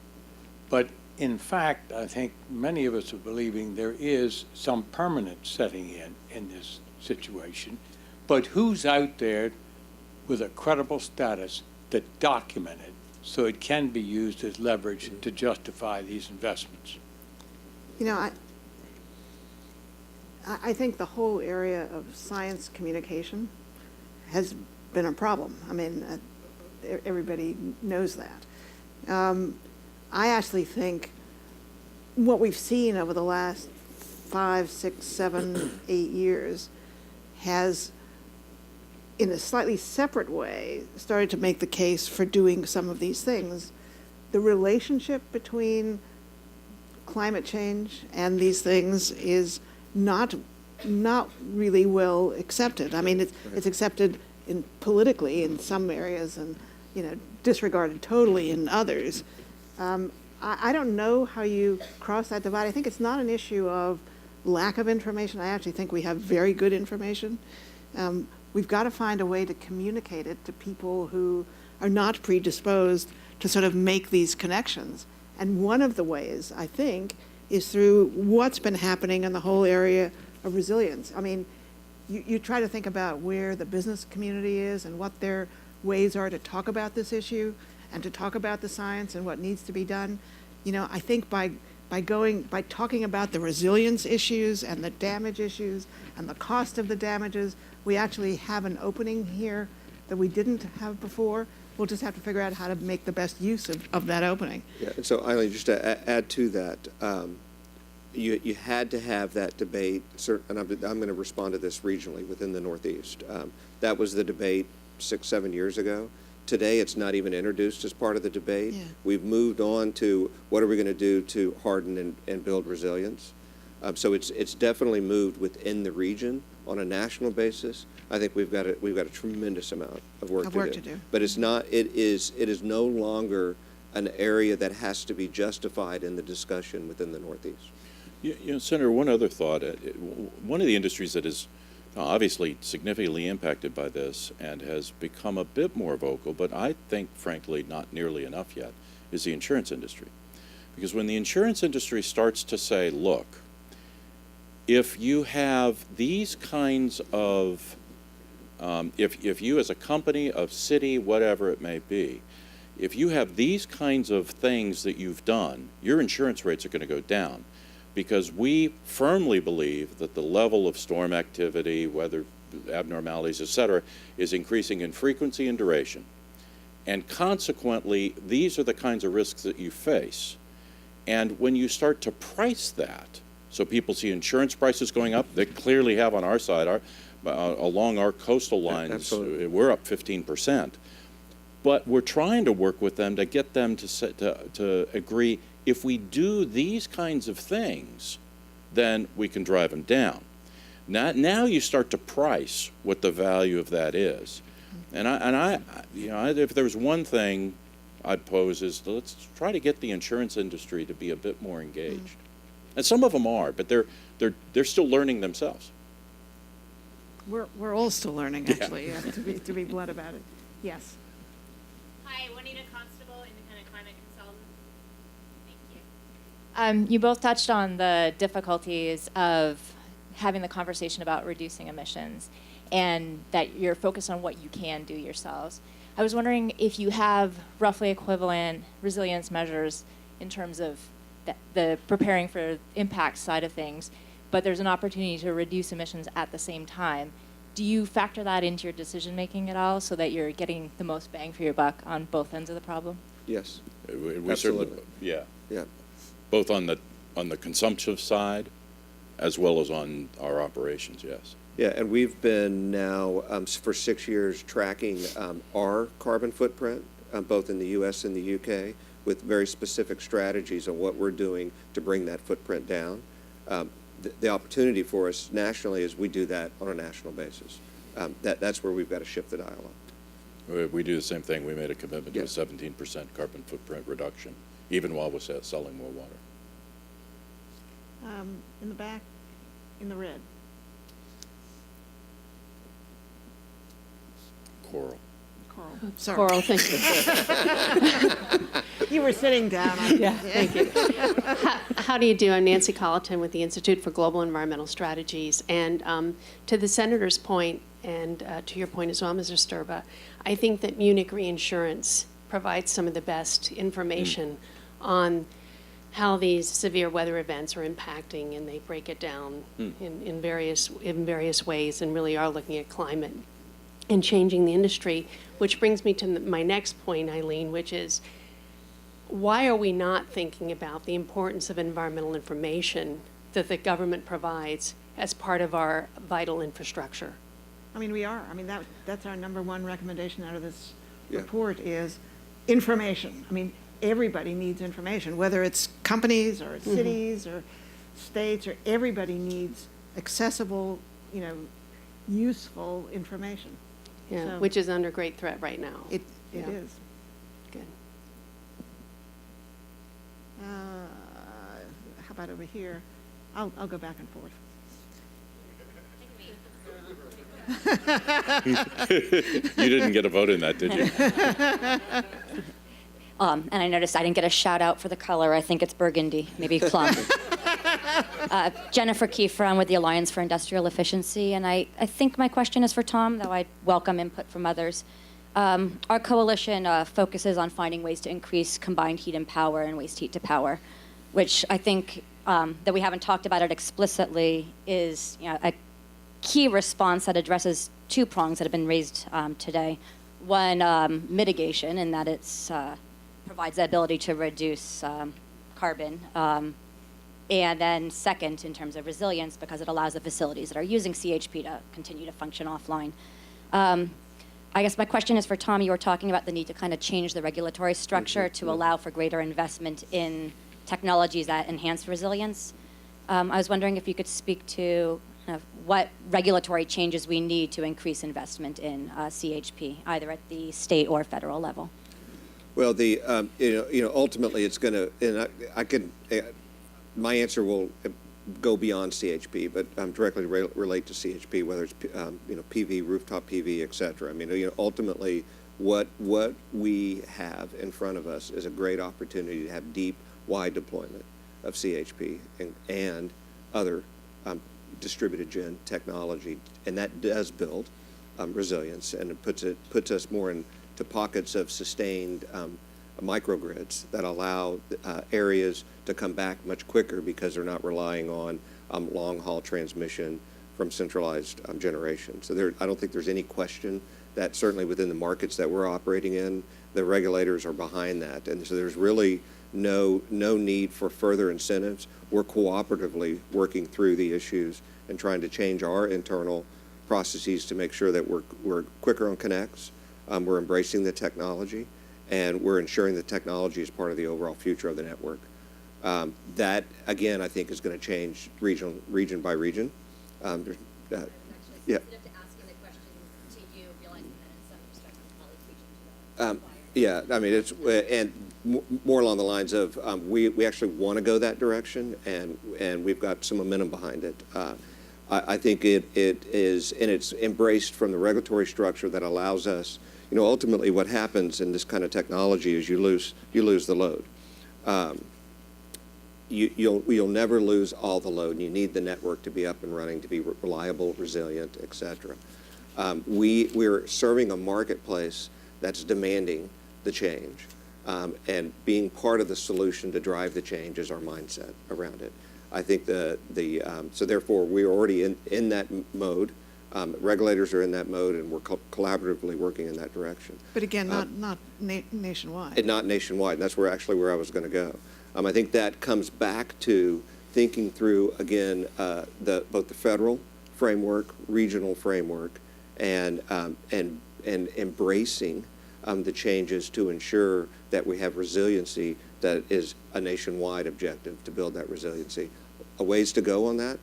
But in fact, I think many of us are believing there is some permanent setting in this situation. But who's out there with a credible status that document it so it can be used as leverage to justify these investments? You know, I think the whole area of science communication has been a problem. I mean, everybody knows that. I actually think what we've seen over the last 5, 6, 7, 8 years has, in a slightly separate way, started to make the case for doing some of these things. The relationship between climate change and these things is not really well accepted. I mean, it's accepted politically in some areas and, you know, disregarded totally in others. I don't know how you cross that divide. I think it's not an issue of lack of information. I actually think we have very good information. We've got to find a way to communicate it to people who are not predisposed to sort of make these connections. And one of the ways, I think, is through what's been happening in the whole area of resilience. I mean, you try to think about where the business community is and what their ways are to talk about this issue and to talk about the science and what needs to be done. You know, I think by talking about the resilience issues and the damage issues and the cost of the damages, we actually have an opening here that we didn't have before. We'll just have to figure out how to make the best use of that opening. Yeah, and so Eileen, just to add to that, you had to have that debate, and I'm going to respond to this regionally within the Northeast. That was the debate 6, 7 years ago. Today, it's not even introduced as part of the debate. Yeah. We've moved on to what are we going to do to harden and build resilience. So it's definitely moved within the region on a national basis. I think we've got a tremendous amount of work to do. But it's not. It is no longer an area that has to be justified in the discussion within the Northeast. You know, Senator, one other thought. One of the industries that is obviously significantly impacted by this and has become a bit more vocal, but I think, frankly, not nearly enough yet, is the insurance industry. Because when the insurance industry starts to say, look, if you have these kinds of, if you as a company, a city, whatever it may be, if you have these kinds of things that you've done, your insurance rates are going to go down. Because we firmly believe that the level of storm activity, weather abnormalities, et cetera, is increasing in frequency and duration. And consequently, these are the kinds of risks that you face. And when you start to price that, so people see insurance prices going up, they clearly have on our side, along our coastal lines, we're up 15%. But we're trying to work with them to get them to agree, if we do these kinds of things, then we can drive them down. Now you start to price what the value of that is. And I if there's one thing I'd pose is let's try to get the insurance industry to be a bit more engaged. And some of them are, but they're still learning themselves. We're all still learning, actually, to be blunt about it. Yes. Hi, Juanita Constable, Independent Climate Consultant. Thank you. You both touched on the difficulties of having the conversation about reducing emissions and that you're focused on what you can do yourselves. I was wondering if you have roughly equivalent resilience measures in terms of the preparing for impact side of things, but there's an opportunity to reduce emissions at the same time. do you factor that into your decision making at all so that you're getting the most bang for your buck on both ends of the problem? Yes. We certainly, Absolutely. yeah, Yeah. both on the consumptive side as well as on our operations, yes. Yeah, and we've been now for 6 years tracking our carbon footprint, both in the U.S. and the U.K., with very specific strategies on what we're doing to bring that footprint down. The opportunity for us nationally is we do that on a national basis. That's where we've got to shift the dial up. We do the same thing. We made a commitment to a Yeah. 17% carbon footprint reduction, even while we're selling more water. In the back, in the red. Coral. Coral. Sorry. Coral, thank you. You were sitting down. On Yeah, thank you. How do you do? I'm Nancy Colleton with the Institute for Global Environmental Strategies. And to the Senator's point, and to your point as well, Mr. Sturba, I think that Munich Reinsurance provides some of the best information on how these severe weather events are impacting, and they break it down in various ways, and really are looking at climate and changing the industry, which brings me to my next point, Eileen, which is, why are we not thinking about the importance of environmental information that the government provides as part of our vital infrastructure? I mean, we are. I mean, that's our number one recommendation out of this Yeah. report is information. I mean, everybody needs information, whether it's companies or cities or states, or everybody needs accessible, useful information. Yeah, So- which is under great threat right now. It Yeah. is. Good. How about over here? I'll go back and forth. You didn't get a vote in that, did you? And I noticed I didn't get a shout out for the color. I think it's burgundy, maybe plum. Jennifer Kiefer, I'm with the Alliance for Industrial Efficiency, and I think my question is for Tom, though I welcome input from others. Our coalition focuses on finding ways to increase combined heat and power and waste heat to power, which I think that we haven't talked about it explicitly is a key response that addresses two prongs that have been raised today. One, mitigation, in that it's provides the ability to reduce carbon. And then second, in terms of resilience, because it allows the facilities that are using CHP to continue to function offline. I guess my question is for Tom. You were talking about the need to kind of change the regulatory structure to allow for greater investment in technologies that enhance resilience. I was wondering if you could speak to what regulatory changes we need to increase investment in CHP, either at the state or federal level. Well, ultimately, it's going to, and I could, my answer will go beyond CHP, but directly relate to CHP, whether it's PV, rooftop PV, et cetera. I mean, ultimately, what we have in front of us is a great opportunity to have deep, wide deployment of CHP and other distributed gen technology, and that does build resilience, and it puts us more into pockets of sustained microgrids that allow areas to come back much quicker because they're not relying on long-haul transmission from centralized generation. So I don't think there's any question that certainly within the markets that we're operating in, the regulators are behind that, and so there's really no need for further incentives. We're cooperatively working through the issues and trying to change our internal processes to make sure that we're quicker on connects, we're embracing the technology, and we're ensuring the technology is part of the overall future of the network. That, again, I think is going to change region by region. Yeah. Instead of asking the question to you, realizing that in some respects the colleagues reaching to Yeah, I mean, it's, and more along the lines of, we actually want to go that direction, and we've got some momentum behind it. I think it is, and it's embraced from the regulatory structure that allows us, ultimately what happens in this kind of technology is you lose the load. You'll never lose all the load. You need the network to be up and running, to be reliable, resilient, et cetera. We're serving a marketplace that's demanding the change, and being part of the solution to drive the change is our mindset around it. I think so therefore we're already in that mode. Regulators are in that mode, and we're collaboratively working in that direction. But again, not nationwide. And not nationwide, and that's where I was going to go. I think that comes back to thinking through, again, both the federal framework, regional framework, and embracing the changes to ensure that we have resiliency that is a nationwide objective to build that resiliency. A ways to go on that.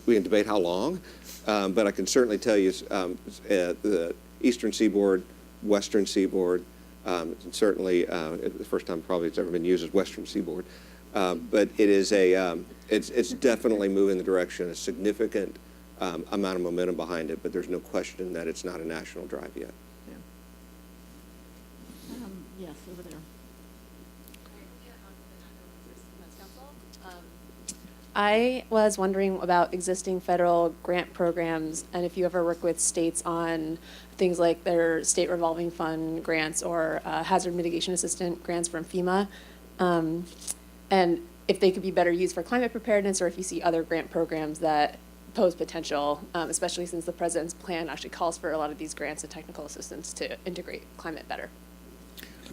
We can debate how long, but I can certainly tell you the Eastern Seaboard, Western Seaboard, and certainly the first time probably it's ever been used as Western Seaboard, but it is it's definitely moving in the direction, a significant amount of momentum behind it, but there's no question that it's not a national drive yet. Yes, over there. I was wondering about existing federal grant programs and if you ever work with states on things like their state revolving fund grants or hazard mitigation assistant grants from FEMA, and if they could be better used for climate preparedness, or if you see other grant programs that pose potential, especially since the president's plan actually calls for a lot of these grants and technical assistance to integrate climate better.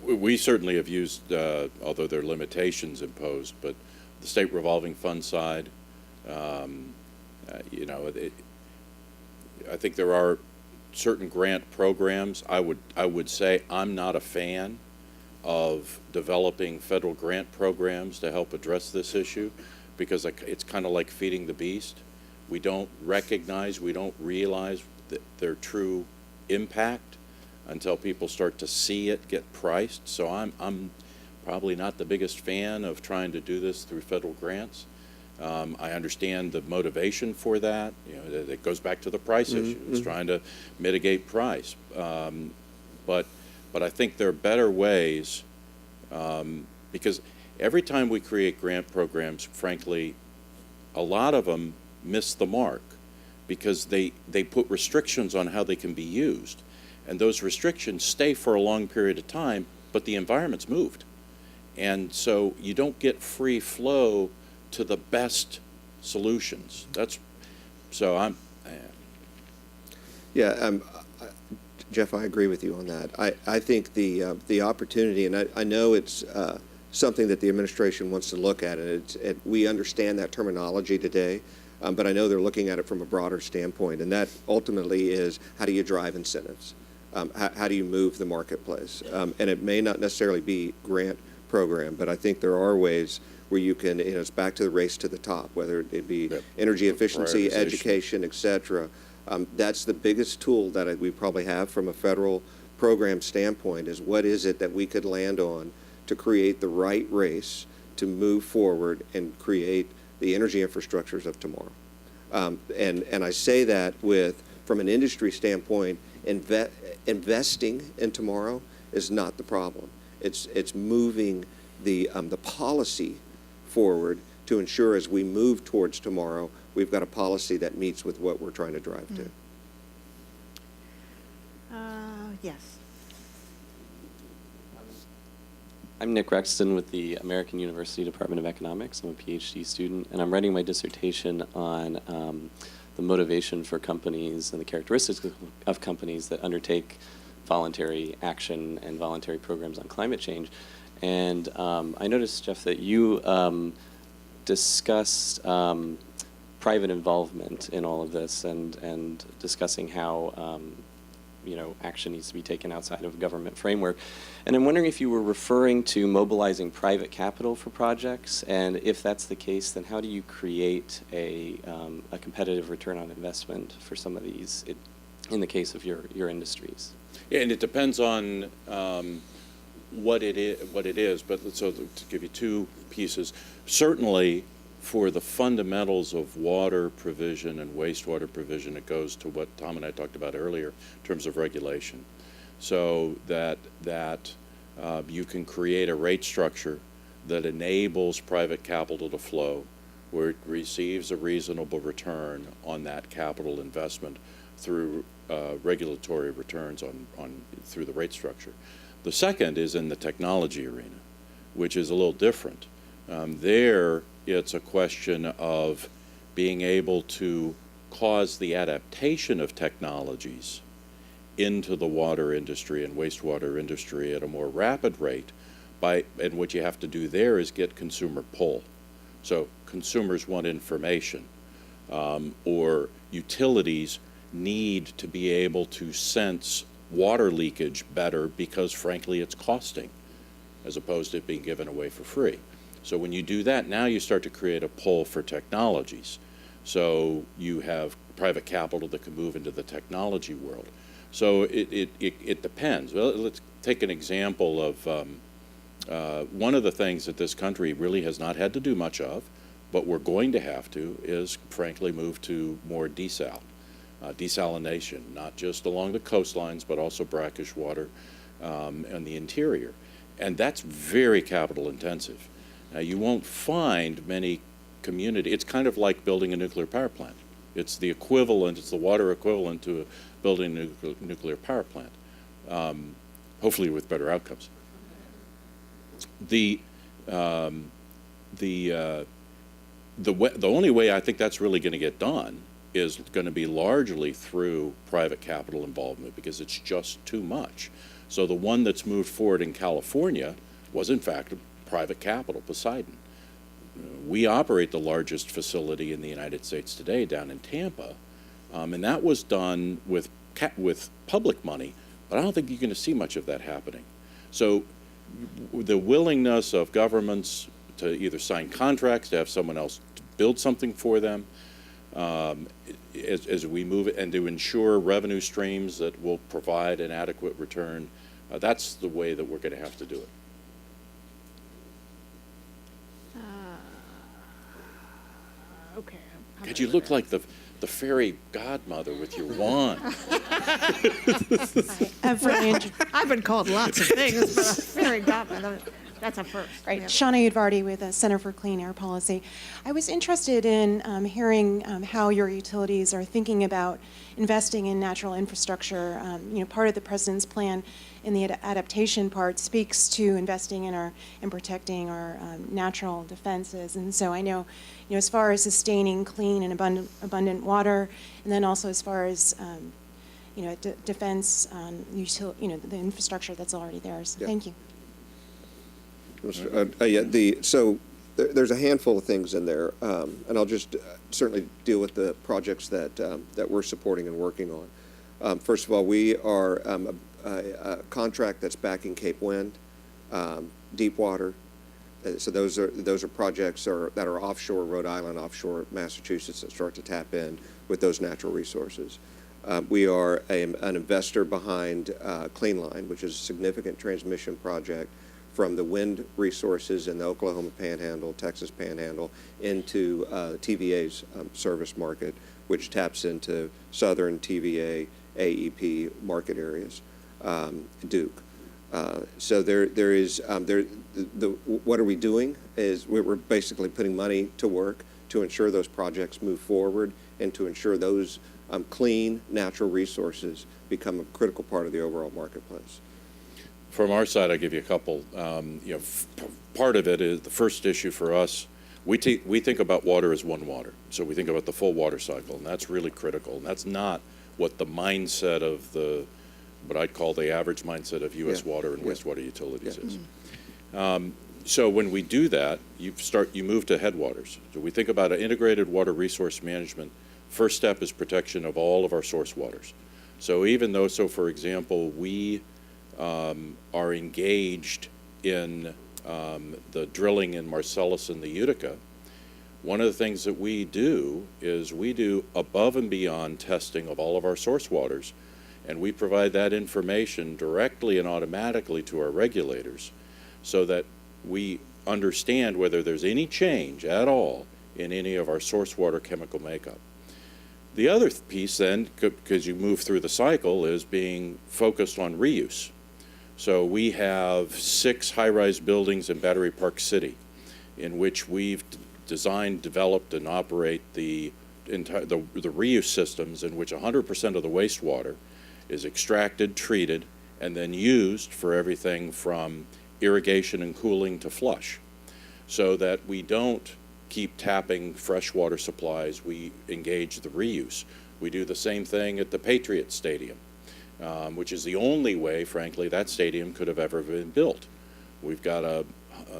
We certainly have used, although there are limitations imposed, but the state revolving fund side, you know, I think there are certain grant programs. I would say I'm not a fan of developing federal grant programs to help address this issue, because it's kind of like feeding the beast. We don't recognize, we don't realize their true impact until people start to see it get priced. So I'm probably not the biggest fan of trying to do this through federal grants. I understand the motivation for that. You know, it goes back to the price issue. It's trying to mitigate price. But I think there are better ways, because every time we create grant programs, frankly, a lot of them miss the mark because they put restrictions on how they can be used. And those restrictions stay for a long period of time, but the environment's moved. And so you don't get free flow to the best solutions. Jeff, I agree with you on that. I think the opportunity, and I know it's something that the administration wants to look at, and we understand that terminology today, but I know they're looking at it from a broader standpoint, and that ultimately is, how do you drive incentives? How do you move the marketplace? And it may not necessarily be grant program, but I think there are ways where you can, you know, it's back to the race to the top, whether it be energy efficiency, education, et cetera. That's the biggest tool that we probably have from a federal program standpoint, is what is it that we could land on to create the right race to move forward and create the energy infrastructures of tomorrow. And I say that from an industry standpoint, investing in tomorrow is not the problem. It's moving the policy forward to ensure, as we move towards tomorrow, we've got a policy that meets with what we're trying to drive to. Yes. I'm Nick Rexton with the American University Department of Economics. I'm a PhD student, and I'm writing my dissertation on the motivation for companies and the characteristics of companies that undertake voluntary action and voluntary programs on climate change. And I noticed, Jeff, that you discussed private involvement in all of this, and discussing how you know, action needs to be taken outside of a government framework. And I'm wondering if you were referring to mobilizing private capital for projects, and if that's the case, then how do you create a competitive return on investment for some of these, in the case of your industries? Yeah, and it depends on what it is. But so to give you two pieces, certainly for the fundamentals of water provision and wastewater provision, it goes to what Tom and I talked about earlier in terms of regulation, so that you can create a rate structure that enables private capital to flow, where it receives a reasonable return on that capital investment through regulatory returns through the rate structure. The second is in the technology arena, which is a little different. There, it's a question of being able to caused the adaptation of technologies into the water industry and wastewater industry at a more rapid rate. And what you have to do there is get consumer pull. So consumers want information, or utilities need to be able to sense water leakage better because, frankly, it's costing, as opposed to it being given away for free. So when you do that, now you start to create a pull for technologies. So you have private capital that can move into the technology world. So it depends. Well, let's take an example of one of the things that this country really has not had to do much of, but we're going to have to, is frankly move to more desalination, not just along the coastlines, but also brackish water in the interior. And that's very capital intensive. Now, you won't find many it's kind of like building a nuclear power plant. It's the equivalent, it's the water equivalent to building a nuclear power plant, hopefully with better outcomes. The only way I think that's really going to get done is going to be largely through private capital involvement, because it's just too much. So the one that's moved forward in California was in fact private capital, Poseidon. We operate the largest facility in the United States today down in Tampa, and that was done with public money, but I don't think you're going to see much of that happening. So the willingness of governments to either sign contracts, to have someone else build something for them, as we move it, and to ensure revenue streams that will provide an adequate return, that's the way that we're going to have to do it. Okay. God, you look like the fairy godmother with your wand. I've been called lots of things, but a fairy godmother, that's a first. Right, Yeah. Shauna Udvardy with the Center for Clean Air Policy. I was interested in hearing how your utilities are thinking about investing in natural infrastructure. Part of the president's plan in the adaptation part speaks to investing in and protecting our natural defenses. And so I know, as far as sustaining clean and abundant water, and then also as far as defense, the infrastructure that's already there. So Yeah. Thank you. So there's a handful of things in there, and I'll just certainly deal with the projects that we're supporting and working on. First of all, we are a contract that's backing Cape Wind, deep water. So those are projects that are offshore Rhode Island, offshore Massachusetts, that start to tap in with those natural resources. We are an investor behind Clean Line, which is a significant transmission project from the wind resources in the Oklahoma Panhandle, Texas Panhandle, into TVA's service market, which taps into southern TVA, AEP market areas, Duke. So there is, what are we doing is we're basically putting money to work to ensure those projects move forward and to ensure those clean natural resources become a critical part of the overall marketplace. From our side, I'll give you a couple. Part of it is the first issue for us. We think about water as one water. So we think about the full water cycle, and that's really critical. And that's not what the mindset of what I'd call the average mindset of U.S. water and wastewater utilities is. So when we do that, you move to headwaters. So we think about an integrated water resource management. First step is protection of all of our source waters. So even though, for example, we are engaged in the drilling in Marcellus and the Utica, one of the things that we do is we do above and beyond testing of all of our source waters, and we provide that information directly and automatically to our regulators so that we understand whether there's any change at all in any of our source water chemical makeup. The other piece then, because you move through the cycle, is being focused on reuse. So we have 6 high-rise buildings in Battery Park City in which we've designed, developed, and operate the reuse systems in which 100% of the wastewater is extracted, treated, and then used for everything from irrigation and cooling to flush, so that we don't keep tapping freshwater supplies, we engage the reuse. We do the same thing at the Patriot Stadium, which is the only way, frankly, that stadium could have ever been built. We've got a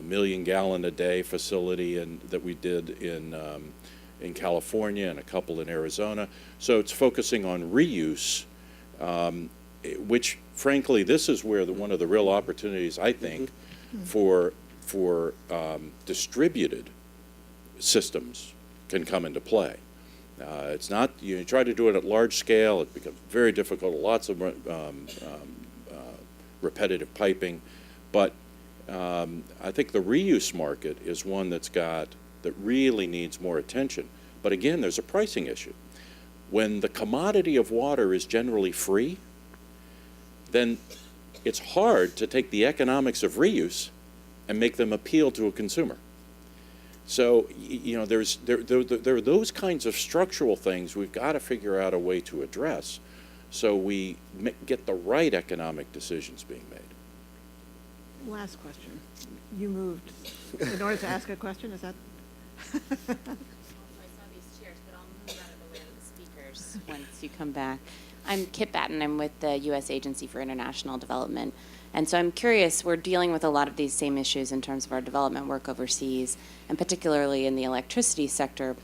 million-gallon-a-day facility that we did in California and a couple in Arizona. So it's focusing on reuse, which, frankly, this is where one of the real opportunities, I think, for distributed systems can come into play. It's not, you try to do it at large scale, it becomes very difficult, lots of repetitive piping, but I think the reuse market is one that really needs more attention. But again, there's a pricing issue. When the commodity of water is generally free, then it's hard to take the economics of reuse and make them appeal to a consumer. So, you know, there are those kinds of structural things we've got to figure out a way to address so we get the right economic decisions being made. Last question. You moved in order to ask a question, is that? I saw these chairs, but I'll move out of the way of the speakers once you come back. I'm Kit Batten. I'm with the U.S. Agency for International Development. And so I'm curious, we're dealing with a lot of these same issues in terms of our development work overseas, and particularly in the electricity sector.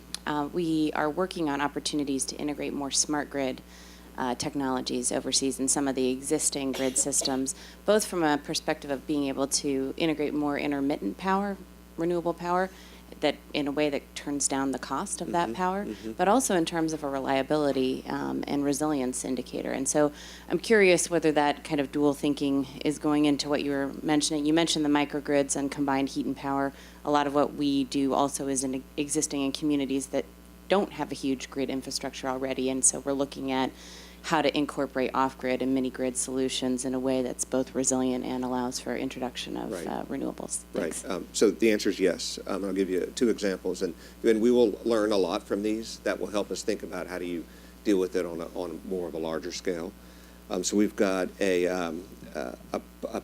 We are working on opportunities to integrate more smart grid technologies overseas in some of the existing grid systems, both from a perspective of being able to integrate more intermittent power, renewable power, that in a way that turns down the cost of that power, but also in terms of a reliability and resilience indicator. And so I'm curious whether that kind of dual thinking is going into what you were mentioning. You mentioned the microgrids and combined heat and power. A lot of what we do also is existing in communities that don't have a huge grid infrastructure already, and so we're looking at how to incorporate off-grid and mini-grid solutions in a way that's both resilient and allows for introduction of renewables. Thanks. Right. So the answer is yes. I'll give you 2 examples, and we will learn a lot from these that will help us think about how do you deal with it on more of a larger scale. So we've got a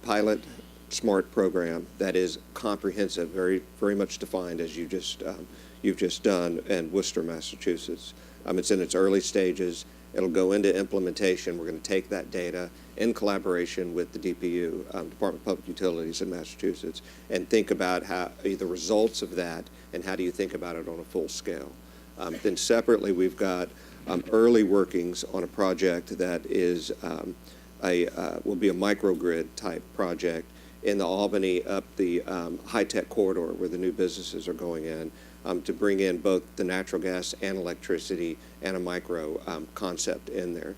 pilot SMART program that is comprehensive, very much defined as you've just done in Worcester, Massachusetts. It's in its early stages. It'll go into implementation. We're going to take that data in collaboration with the DPU, Department of Public Utilities in Massachusetts, and think about how the results of that and how do you think about it on a full scale. Then separately, we've got early workings on a project that is will be a microgrid type project in the Albany up the high-tech corridor where the new businesses are going in, to bring in both the natural gas and electricity and a micro concept in there.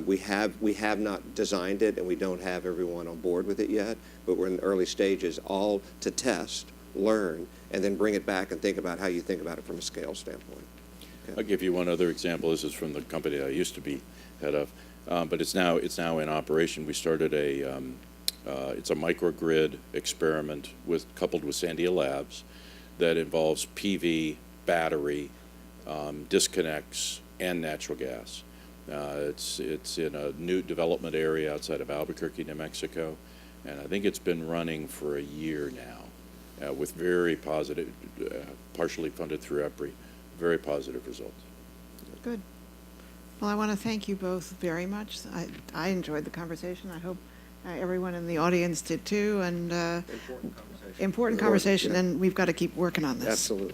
We have not designed it, and we don't have everyone on board with it yet, but we're in the early stages, all to test, learn, and then bring it back and think about how you think about it from a scale standpoint. Okay. I'll give you one other example. This is from the company I used to be head of, but it's now in operation. We started it's a microgrid experiment coupled with Sandia Labs that involves PV, battery, disconnects, and natural gas. It's in a new development area outside of Albuquerque, New Mexico, and I think it's been running for a year now with very positive, partially funded through EPRI, very positive results. Good. Well, I want to thank you both very much. I enjoyed the conversation. I hope everyone in the audience did too, and important conversation, and we've got to keep working on this. Absolutely.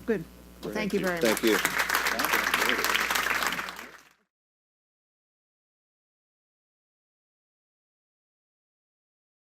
Good. Well, thank you very much. Thank you.